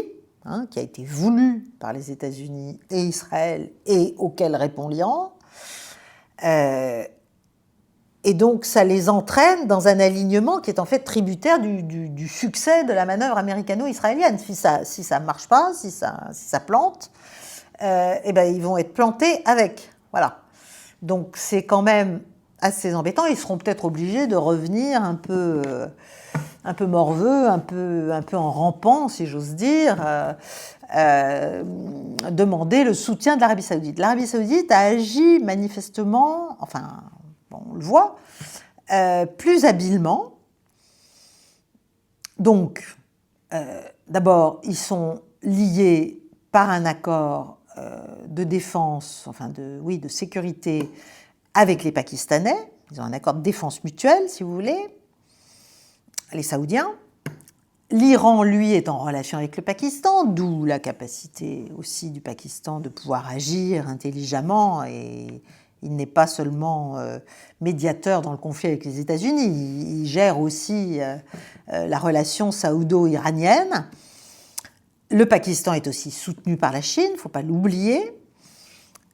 qui a été voulu par les États-Unis et Israël et auquel répond l'Iran. Et donc, ça les entraîne dans un alignement qui est en fait tributaire du succès de la manœuvre américano-israélienne. Si ça ne marche pas, si ça plante, ils vont être plantés avec. Voilà. Donc, c'est quand même assez embêtant. Ils seront peut-être obligés de revenir un peu morveux, un peu en rampant, si j'ose dire, demander le soutien de l'Arabie Saoudite. L'Arabie Saoudite a agi manifestement, enfin, bon, on le voit, plus habilement. Donc, d'abord, ils sont liés par un accord de défense, enfin de sécurité avec les Pakistanais. Ils ont un accord de défense mutuelle, si vous voulez, les Saoudiens. L'Iran, lui, est en relation avec le Pakistan, d'où la capacité aussi du Pakistan de pouvoir agir intelligemment. Et il n'est pas seulement médiateur dans le conflit avec les États-Unis, il gère aussi la relation saoudo-iranienne. Le Pakistan est aussi soutenu par la Chine, il ne faut pas l'oublier.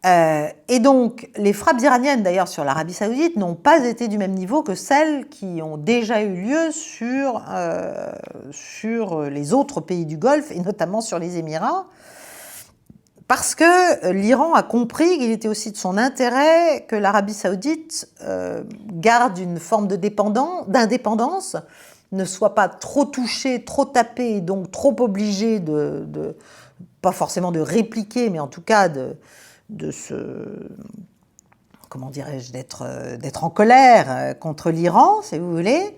Et donc, les frappes iraniennes, d'ailleurs, sur l'Arabie Saoudite n'ont pas été du même niveau que celles qui ont déjà eu lieu sur les autres pays du Golfe, et notamment sur les Émirats, parce que l'Iran a compris qu'il était aussi de son intérêt que l'Arabie Saoudite garde une forme d'indépendance, ne soit pas trop touchée, trop tapée, et donc trop obligée pas forcément de répliquer, mais en tout cas comment dirais-je, d'être en colère contre l'Iran, si vous voulez.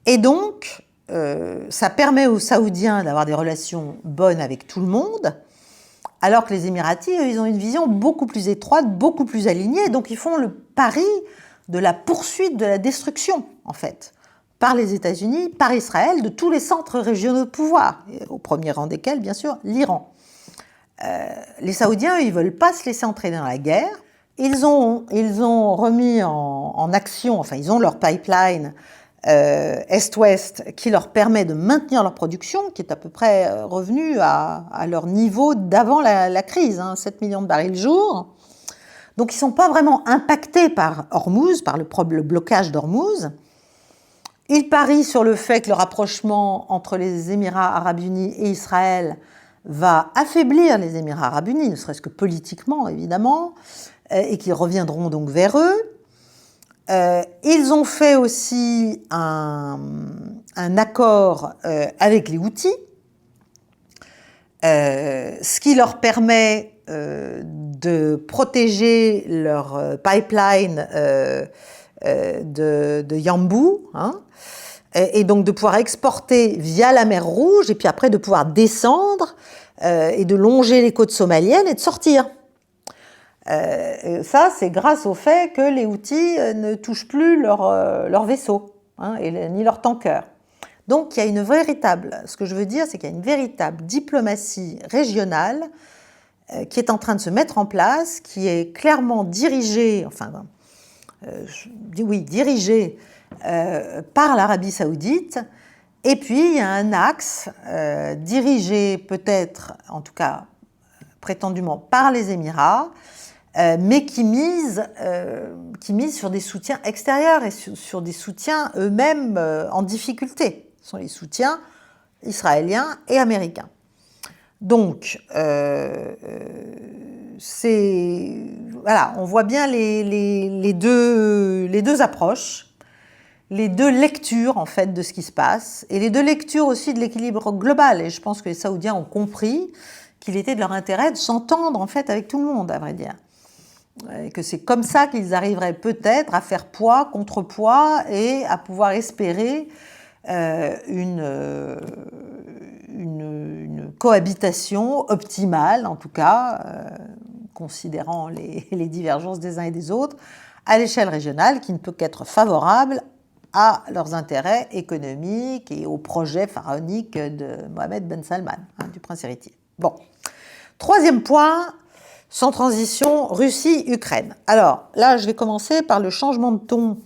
Et donc, ça permet aux Saoudiens d'avoir des relations bonnes avec tout le monde, alors que les Émiratis, eux, ils ont une vision beaucoup plus étroite, beaucoup plus alignée, donc ils font le pari de la poursuite de la destruction, en fait, par les États-Unis, par Israël, de tous les centres régionaux de pouvoir, et au premier rang desquels, bien sûr, l'Iran. Les Saoudiens, ils ne veulent pas se laisser entraîner dans la guerre. Ils ont remis en action, enfin, ils ont leur pipeline Est-Ouest qui leur permet de maintenir leur production, qui est à peu près revenue à leur niveau d'avant la crise, 7 millions de barils jour. Donc, ils ne sont pas vraiment impactés par Hormuz, par le blocage d'Hormuz. Ils parient sur le fait que le rapprochement entre les Émirats arabes unis et Israël va affaiblir les Émirats arabes unis, ne serait-ce que politiquement, évidemment, et qu'ils reviendront donc vers eux. Ils ont fait aussi un accord avec les Houthis, ce qui leur permet de protéger leur pipeline de Yanbu, et donc de pouvoir exporter via la mer Rouge, et puis après de pouvoir descendre et de longer les côtes somaliennes et de sortir. Ça, c'est grâce au fait que les Houthis ne touchent plus leurs vaisseaux, ni leurs tankers. Donc, il y a ce que je veux dire, c'est qu'il y a une véritable diplomatie régionale qui est en train de se mettre en place, qui est clairement dirigée, par l'Arabie Saoudite. Et puis, il y a un axe dirigé peut-être, en tout cas prétendument, par les Émirats, mais qui mise sur des soutiens extérieurs et sur des soutiens eux-mêmes en difficulté. Ce sont les soutiens israéliens et américains. Donc, on voit bien les deux approches, les deux lectures en fait de ce qui se passe, et les deux lectures aussi de l'équilibre global. Et je pense que les Saoudiens ont compris qu'il était de leur intérêt de s'entendre en fait avec tout le monde, à vrai dire. Et que c'est comme ça qu'ils arriveraient peut-être à faire poids contre poids et à pouvoir espérer une cohabitation optimale, en tout cas, considérant les divergences des uns et des autres, à l'échelle régionale, qui ne peut qu'être favorable à leurs intérêts économiques et au projet pharaonique de Mohammed Ben Salman, du prince héritier. Bon. Troisième point, sans transition, Russie-Ukraine. Alors là, je vais commencer par le changement de ton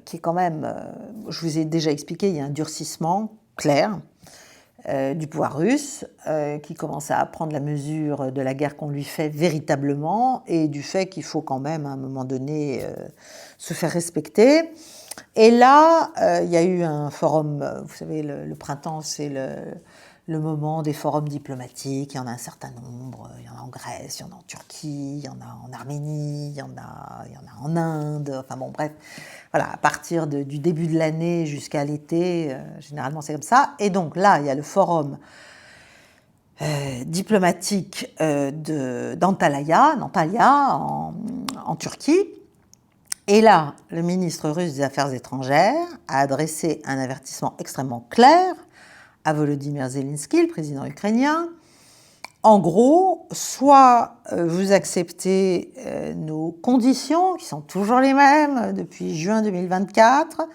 qui est quand même, je vous ai déjà expliqué, il y a un durcissement clair du pouvoir russe qui commence à prendre la mesure de la guerre qu'on lui fait véritablement et du fait qu'il faut quand même à un moment donné se faire respecter. Et là, il y a eu un forum, vous savez, le printemps, c'est le moment des forums diplomatiques, il y en a un certain nombre, il y en a en Grèce, il y en a en Turquie, il y en a en Arménie, il y en a en Inde, enfin bon bref, voilà, à partir du début de l'année jusqu'à l'été, généralement c'est comme ça. Et donc là, il y a le forum diplomatique d'Antalya en Turquie. Et là, le ministre russe des Affaires étrangères a adressé un avertissement extrêmement clair à Volodymyr Zelensky, le président ukrainien. En gros, soit vous acceptez nos conditions, qui sont toujours les mêmes depuis juin 2024,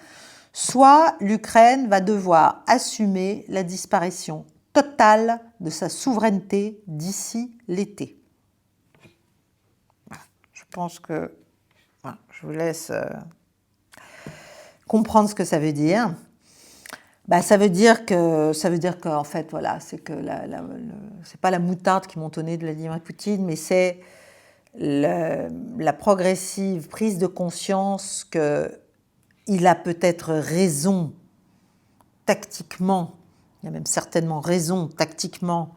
soit l'Ukraine va devoir assumer la disparition totale de sa souveraineté d'ici l'été. Je pense que je vous laisse comprendre ce que ça veut dire. Ça veut dire qu'en fait, voilà, c'est que c'est pas la moutarde qui monte au nez de Vladimir Poutine, mais c'est la progressive prise de conscience qu'il a peut-être raison tactiquement, il a même certainement raison tactiquement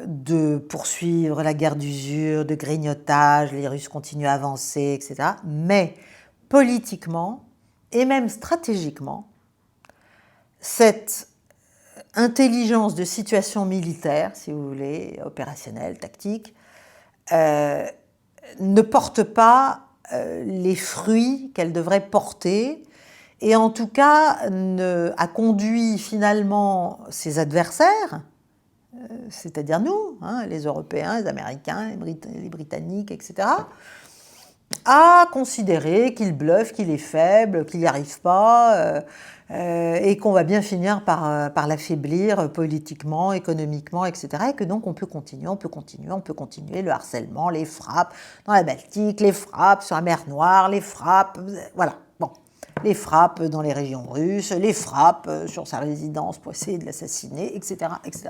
de poursuivre la guerre d'usure, de grignotage, les Russes continuent à avancer, etc. Mais politiquement et même stratégiquement, cette intelligence de situation militaire, si vous voulez, opérationnelle, tactique, ne porte pas les fruits qu'elle devrait porter, et en tout cas a conduit finalement ses adversaires, c'est-à-dire nous, les Européens, les Américains, les Britanniques, etc., à considérer qu'il bluffe, qu'il est faible, qu'il n'y arrive pas, et qu'on va bien finir par l'affaiblir politiquement, économiquement, etc. Et que donc on peut continuer, le harcèlement, les frappes dans la Baltique, les frappes sur la mer Noire, les frappes, voilà, bon, les frappes dans les régions russes, les frappes sur sa résidence pour essayer de l'assassiner, etc., etc.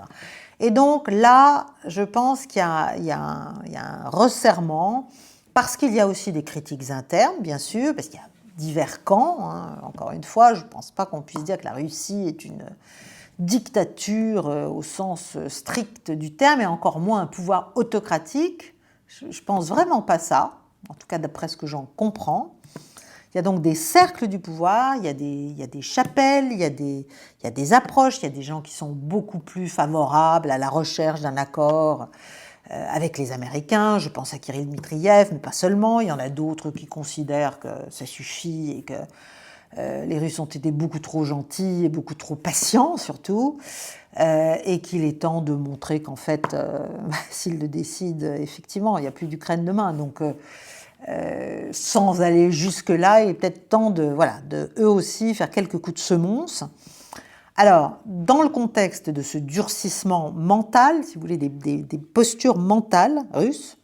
Et donc là, je pense qu'il y a un resserrement, parce qu'il y a aussi des critiques internes, bien sûr, parce qu'il y a divers camps. Encore une fois, je ne pense pas qu'on puisse dire que la Russie est une dictature au sens strict du terme, et encore moins un pouvoir autocratique. Je ne pense vraiment pas ça, en tout cas d'après ce que j'en comprends. Il y a donc des cercles du pouvoir, il y a des chapelles, il y a des approches, il y a des gens qui sont beaucoup plus favorables à la recherche d'un accord avec les Américains. Je pense à Kirill Dmitriyev, mais pas seulement. Il y en a d'autres qui considèrent que ça suffit et que les Russes ont été beaucoup trop gentils et beaucoup trop patients surtout, et qu'il est temps de montrer qu'en fait, s'ils le décident, effectivement, il n'y a plus d'Ukraine demain. Donc, sans aller jusque-là, il est peut-être temps de eux aussi faire quelques coups de semonce. Alors, dans le contexte de ce durcissement mental, si vous voulez, des postures mentales russes,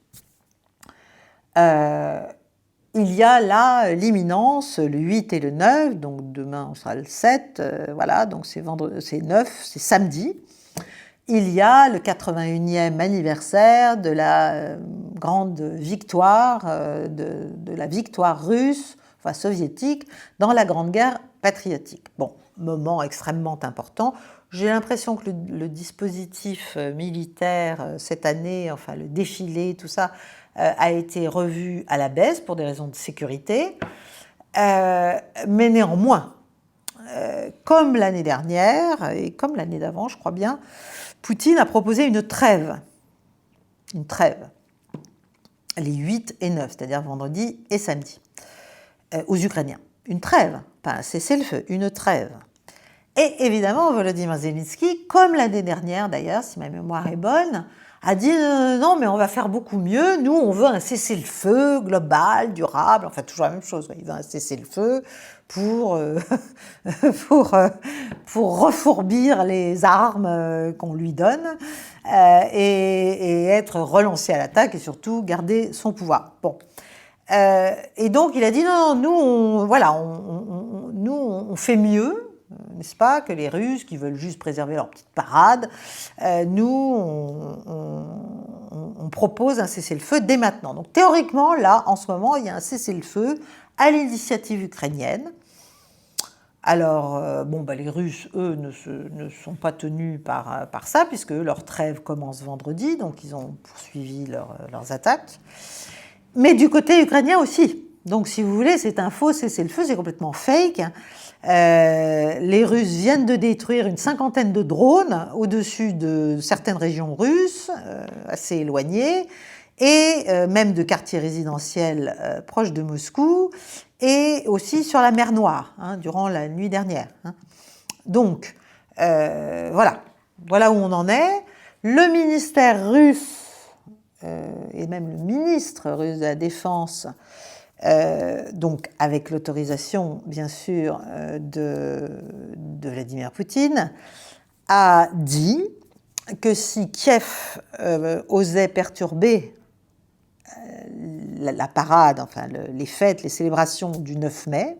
il y a là l'imminence, le 8 et le 9, donc demain on sera le 7, voilà, donc c'est 9, c'est samedi. Il y a le 81e anniversaire de la grande victoire, de la victoire russe, enfin soviétique, dans la Grande Guerre patriotique. Bon, moment extrêmement important. J'ai l'impression que le dispositif militaire cette année, enfin le défilé, tout ça, a été revu à la baisse pour des raisons de sécurité. Mais néanmoins, comme l'année dernière et comme l'année d'avant, je crois bien, Poutine a proposé une trêve, les 8 et 9, c'est-à-dire vendredi et samedi, aux Ukrainiens. Une trêve, pas un cessez-le-feu, une trêve. Et évidemment, Volodymyr Zelensky, comme l'année dernière d'ailleurs, si ma mémoire est bonne, a dit non, mais on va faire beaucoup mieux, nous on veut un cessez-le-feu global, durable, enfin toujours la même chose, il veut un cessez-le-feu pour refourbir les armes qu'on lui donne et être relancé à l'attaque et surtout garder son pouvoir. Bon. Et donc il a dit non, nous on fait mieux, n'est-ce pas, que les Russes qui veulent juste préserver leur petite parade. Nous, on propose un cessez-le-feu dès maintenant. Donc théoriquement, là, en ce moment, il y a un cessez-le-feu à l'initiative ukrainienne. Alors, les Russes, eux, ne sont pas tenus par ça, puisque leur trêve commence vendredi, donc ils ont poursuivi leurs attaques. Mais du côté ukrainien aussi. Donc, si vous voulez, c'est un faux cessez-le-feu, c'est complètement fake. Les Russes viennent de détruire une 50aine de drones au-dessus de certaines régions russes, assez éloignées, et même de quartiers résidentiels proches de Moscou, et aussi sur la mer Noire, durant la nuit dernière. Donc, voilà où on en est. Le ministère russe, et même le ministre russe de la Défense, donc avec l'autorisation, bien sûr, de Vladimir Poutine, a dit que si Kiev osait perturber la parade, enfin les fêtes, les célébrations du 9 mai,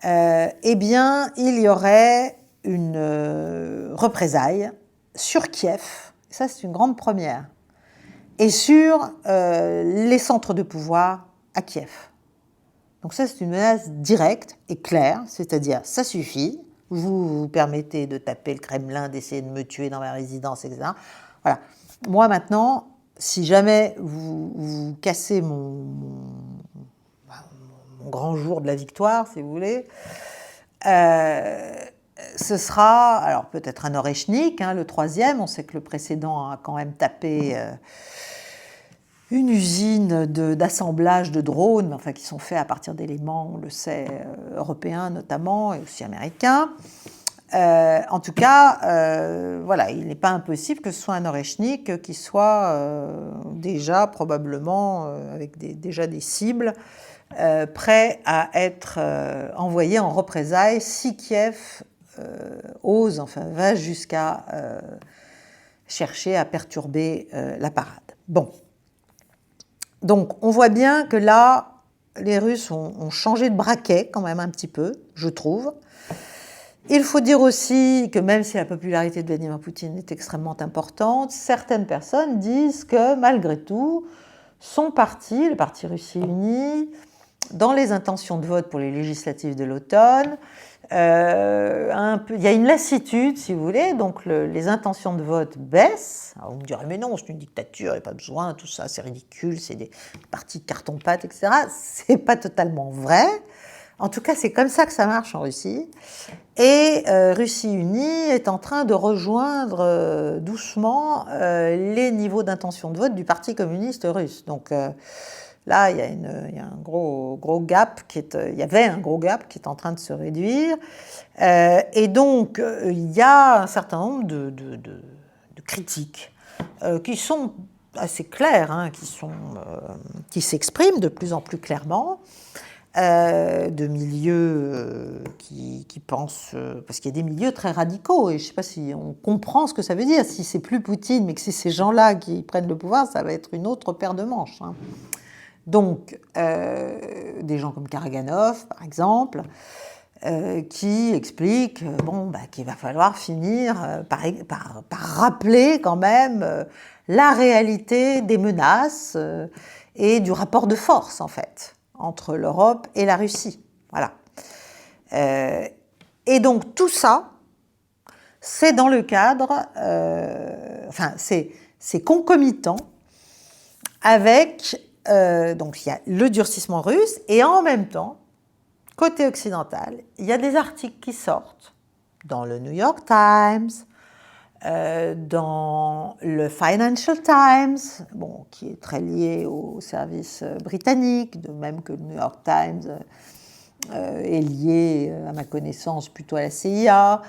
eh bien, il y aurait une représailles sur Kiev, ça c'est une grande première, et sur les centres de pouvoir à Kiev. Donc ça, c'est une menace directe et claire, c'est-à-dire, ça suffit, vous permettez de taper le Kremlin, d'essayer de me tuer dans ma résidence, etc. Voilà. Moi, maintenant, si jamais vous cassez mon grand jour de la victoire, si vous voulez, ce sera, alors peut-être un Oreshnik, le troisième, on sait que le précédent a quand même tapé une usine d'assemblage de drones, enfin, qui sont faits à partir d'éléments, on le sait, européens notamment, et aussi américains. En tout cas, voilà, il n'est pas impossible que ce soit un Oreshnik qui soit déjà probablement avec déjà des cibles prêts à être envoyés en représailles si Kiev ose, enfin va jusqu'à chercher à perturber la parade. Bon. Donc, on voit bien que là, les Russes ont changé de braquet quand même un petit peu, je trouve. Il faut dire aussi que même si la popularité de Vladimir Poutine est extrêmement importante, certaines personnes disent que malgré tout, son parti, le parti Russie Unie, dans les intentions de vote pour les législatives de l'automne, il y a une lassitude, si vous voulez, donc les intentions de vote baissent. Alors vous me direz, mais non, c'est une dictature, il n'y a pas besoin, tout ça, c'est ridicule, c'est des partis de carton-pâte, etc. C'est pas totalement vrai. En tout cas, c'est comme ça que ça marche en Russie. Et Russie Unie est en train de rejoindre doucement les niveaux d'intention de vote du Parti communiste russe. Donc là, il y a un gros gap il y avait un gros gap qui est en train de se réduire. Et donc, il y a un certain nombre de critiques qui sont assez claires, qui s'expriment de plus en plus clairement, de milieux qui pensent... parce qu'il y a des milieux très radicaux, et je ne sais pas si on comprend ce que ça veut dire. Si c'est plus Poutine, mais que c'est ces gens-là qui prennent le pouvoir, ça va être une autre paire de manches. Donc, des gens comme Karaganov, par exemple, qui expliquent qu'il va falloir finir par rappeler quand même la réalité des menaces et du rapport de force, en fait, entre l'Europe et la Russie. Voilà. Et donc, tout ça, c'est dans le cadre... c'est concomitant avec... donc, il y a le durcissement russe, et en même temps, côté occidental, il y a des articles qui sortent dans le New York Times, dans le Financial Times, qui est très lié au service britannique, de même que le New York Times est lié, à ma connaissance, plutôt à la CIA.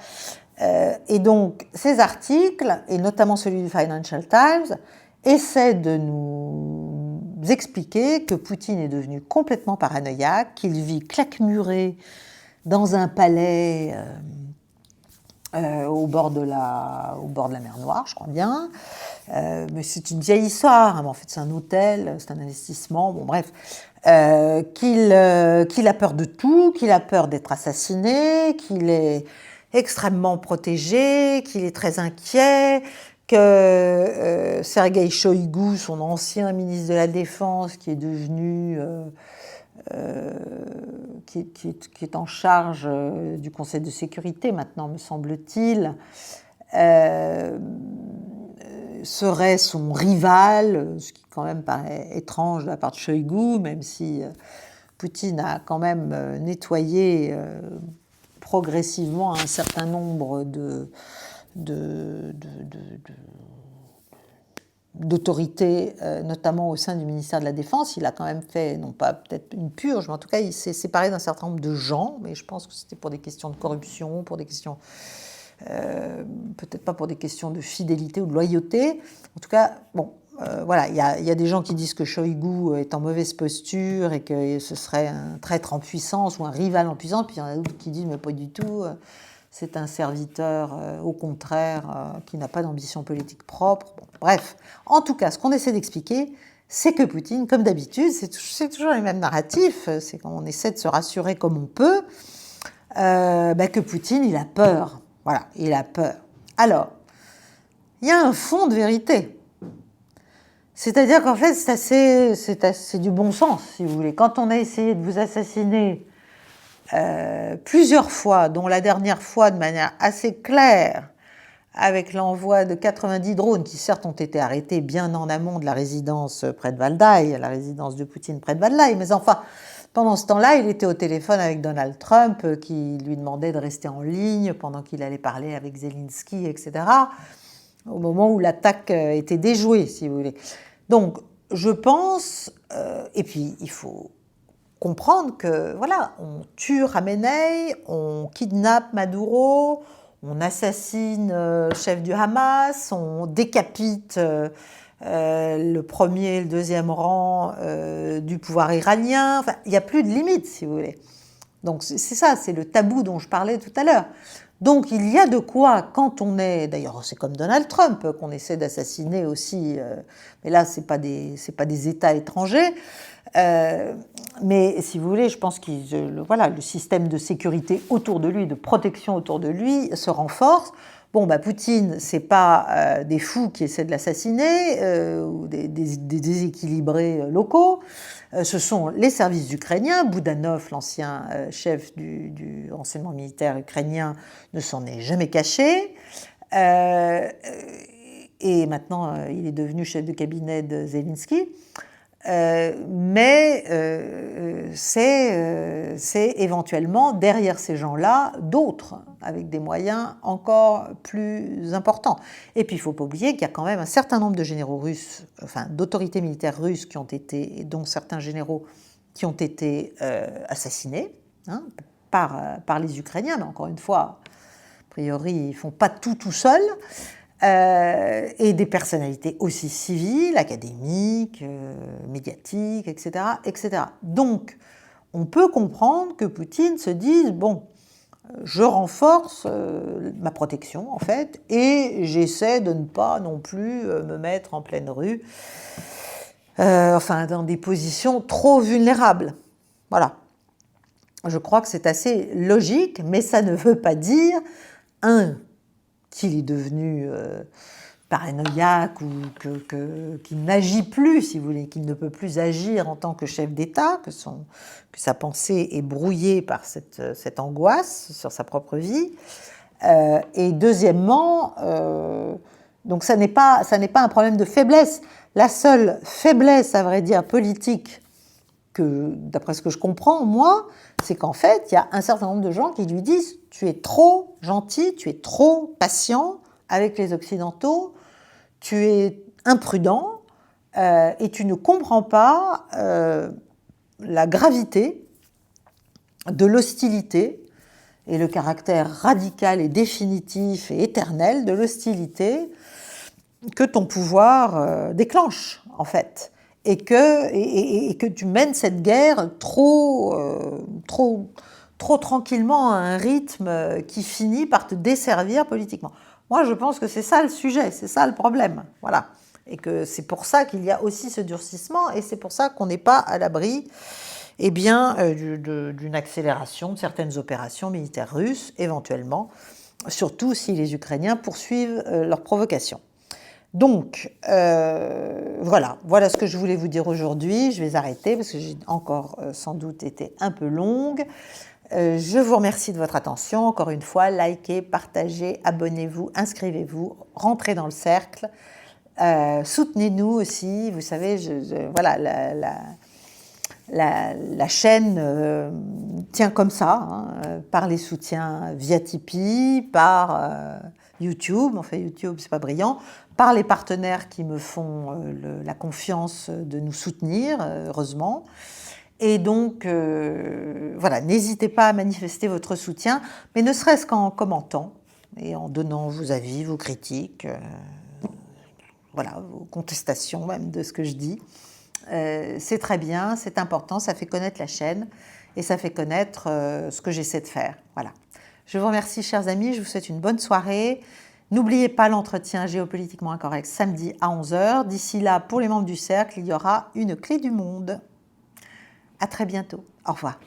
Et donc, ces articles, et notamment celui du Financial Times, essaient de nous expliquer que Poutine est devenu complètement paranoïaque, qu'il vit claquemuré dans un palais au bord de la mer Noire, je crois bien. Mais c'est une vieille histoire, en fait c'est un hôtel, c'est un investissement, bref. Qu'il a peur de tout, qu'il a peur d'être assassiné, qu'il est extrêmement protégé, qu'il est très inquiet, que Sergueï Shoïgu, son ancien ministre de la Défense, qui est devenu qui est en charge du Conseil de sécurité maintenant, me semble-t-il, serait son rival, ce qui quand même paraît étrange de la part de Shoïgu, même si Poutine a quand même nettoyé progressivement un certain nombre d'autorités, notamment au sein du ministère de la Défense. Il a quand même fait, non pas peut-être une purge, mais en tout cas, il s'est séparé d'un certain nombre de gens, mais je pense que c'était pour des questions de corruption, pour des questions... peut-être pas pour des questions de fidélité ou de loyauté. En tout cas, bon, voilà, il y a des gens qui disent que Shoïgu est en mauvaise posture et que ce serait un traître en puissance ou un rival en puissance, puis il y en a d'autres qui disent mais pas du tout, c'est un serviteur au contraire qui n'a pas d'ambition politique propre. Bon, bref, en tout cas, ce qu'on essaie d'expliquer, c'est que Poutine, comme d'habitude, c'est toujours les mêmes narratifs, c'est quand on essaie de se rassurer comme on peut, que Poutine, il a peur. Voilà, il a peur. Alors, il y a un fond de vérité. C'est-à-dire qu'en fait, c'est du bon sens, si vous voulez. Quand on a essayé de vous assassiner plusieurs fois, dont la dernière fois de manière assez claire, avec l'envoi de 90 drones, qui certes ont été arrêtés bien en amont de la résidence près de Valdai, la résidence de Poutine près de Valdai, mais enfin... Pendant ce temps-là, il était au téléphone avec Donald Trump qui lui demandait de rester en ligne pendant qu'il allait parler avec Zelensky, etc., au moment où l'attaque était déjouée, si vous voulez. Donc, je pense, et puis il faut comprendre que, voilà, on tue Khamenei, on kidnappe Maduro, on assassine le chef du Hamas, on décapite... le premier et le deuxième rang du pouvoir iranien. Enfin, il n'y a plus de limite, si vous voulez. Donc c'est ça, c'est le tabou dont je parlais tout à l'heure. Donc il y a de quoi, quand on est... D'ailleurs, c'est comme Donald Trump qu'on essaie d'assassiner aussi, mais là, ce n'est pas des États étrangers. Mais si vous voulez, je pense que le système de sécurité autour de lui, de protection autour de lui, se renforce. Bon, Poutine, c'est pas des fous qui essaient de l'assassiner ou des déséquilibrés locaux. Ce sont les services ukrainiens. Boudanov, l'ancien chef du renseignement militaire ukrainien, ne s'en est jamais caché. Et maintenant, il est devenu chef de cabinet de Zelensky. Mais c'est éventuellement derrière ces gens-là d'autres avec des moyens encore plus importants. Et puis il ne faut pas oublier qu'il y a quand même un certain nombre de généraux russes, enfin d'autorités militaires russes qui ont été, dont certains généraux qui ont été assassinés par les Ukrainiens, mais encore une fois, a priori ils ne font pas tout seuls. Et des personnalités aussi civiles, académiques, médiatiques, etc., etc. Donc, on peut comprendre que Poutine se dise, bon, je renforce ma protection, en fait, et j'essaie de ne pas non plus me mettre en pleine rue, dans des positions trop vulnérables. Voilà. Je crois que c'est assez logique, mais ça ne veut pas dire, qu'il est devenu paranoïaque ou qu'il n'agit plus, si vous voulez, qu'il ne peut plus agir en tant que chef d'État, que sa pensée est brouillée par cette angoisse sur sa propre vie. Et deuxièmement, donc ça n'est pas un problème de faiblesse. La seule faiblesse, à vrai dire, politique, d'après ce que je comprends, moi, c'est qu'en fait, il y a un certain nombre de gens qui lui disent « tu es trop gentil, tu es trop patient avec les Occidentaux, tu es imprudent et tu ne comprends pas la gravité de l'hostilité et le caractère radical et définitif et éternel de l'hostilité que ton pouvoir déclenche, en fait. Et que tu mènes cette guerre trop tranquillement à un rythme qui finit par te desservir politiquement. Moi, je pense que c'est ça le sujet, c'est ça le problème. Voilà. Et que c'est pour ça qu'il y a aussi ce durcissement, et c'est pour ça qu'on n'est pas à l'abri d'une accélération de certaines opérations militaires russes, éventuellement, surtout si les Ukrainiens poursuivent leur provocation. Donc, voilà ce que je voulais vous dire aujourd'hui. Je vais arrêter parce que j'ai encore sans doute été un peu longue. Je vous remercie de votre attention. Encore une fois, likez, partagez, abonnez-vous, inscrivez-vous, rentrez dans le cercle. Soutenez-nous aussi. Vous savez, voilà, la chaîne tient comme ça, hein, par les soutiens via Tipeee, par YouTube. Enfin, YouTube, c'est pas brillant. Par les partenaires qui me font la confiance de nous soutenir, heureusement. Et donc, voilà, n'hésitez pas à manifester votre soutien, mais ne serait-ce qu'en commentant et en donnant vos avis, vos critiques, voilà, vos contestations même de ce que je dis. C'est très bien, c'est important, ça fait connaître la chaîne et ça fait connaître ce que j'essaie de faire. Voilà. Je vous remercie, chers amis, je vous souhaite une bonne soirée. N'oubliez pas l'entretien géopolitiquement incorrect samedi à 11 h. D'ici là, pour les membres du cercle, il y aura une clé du monde. À très bientôt. Au revoir.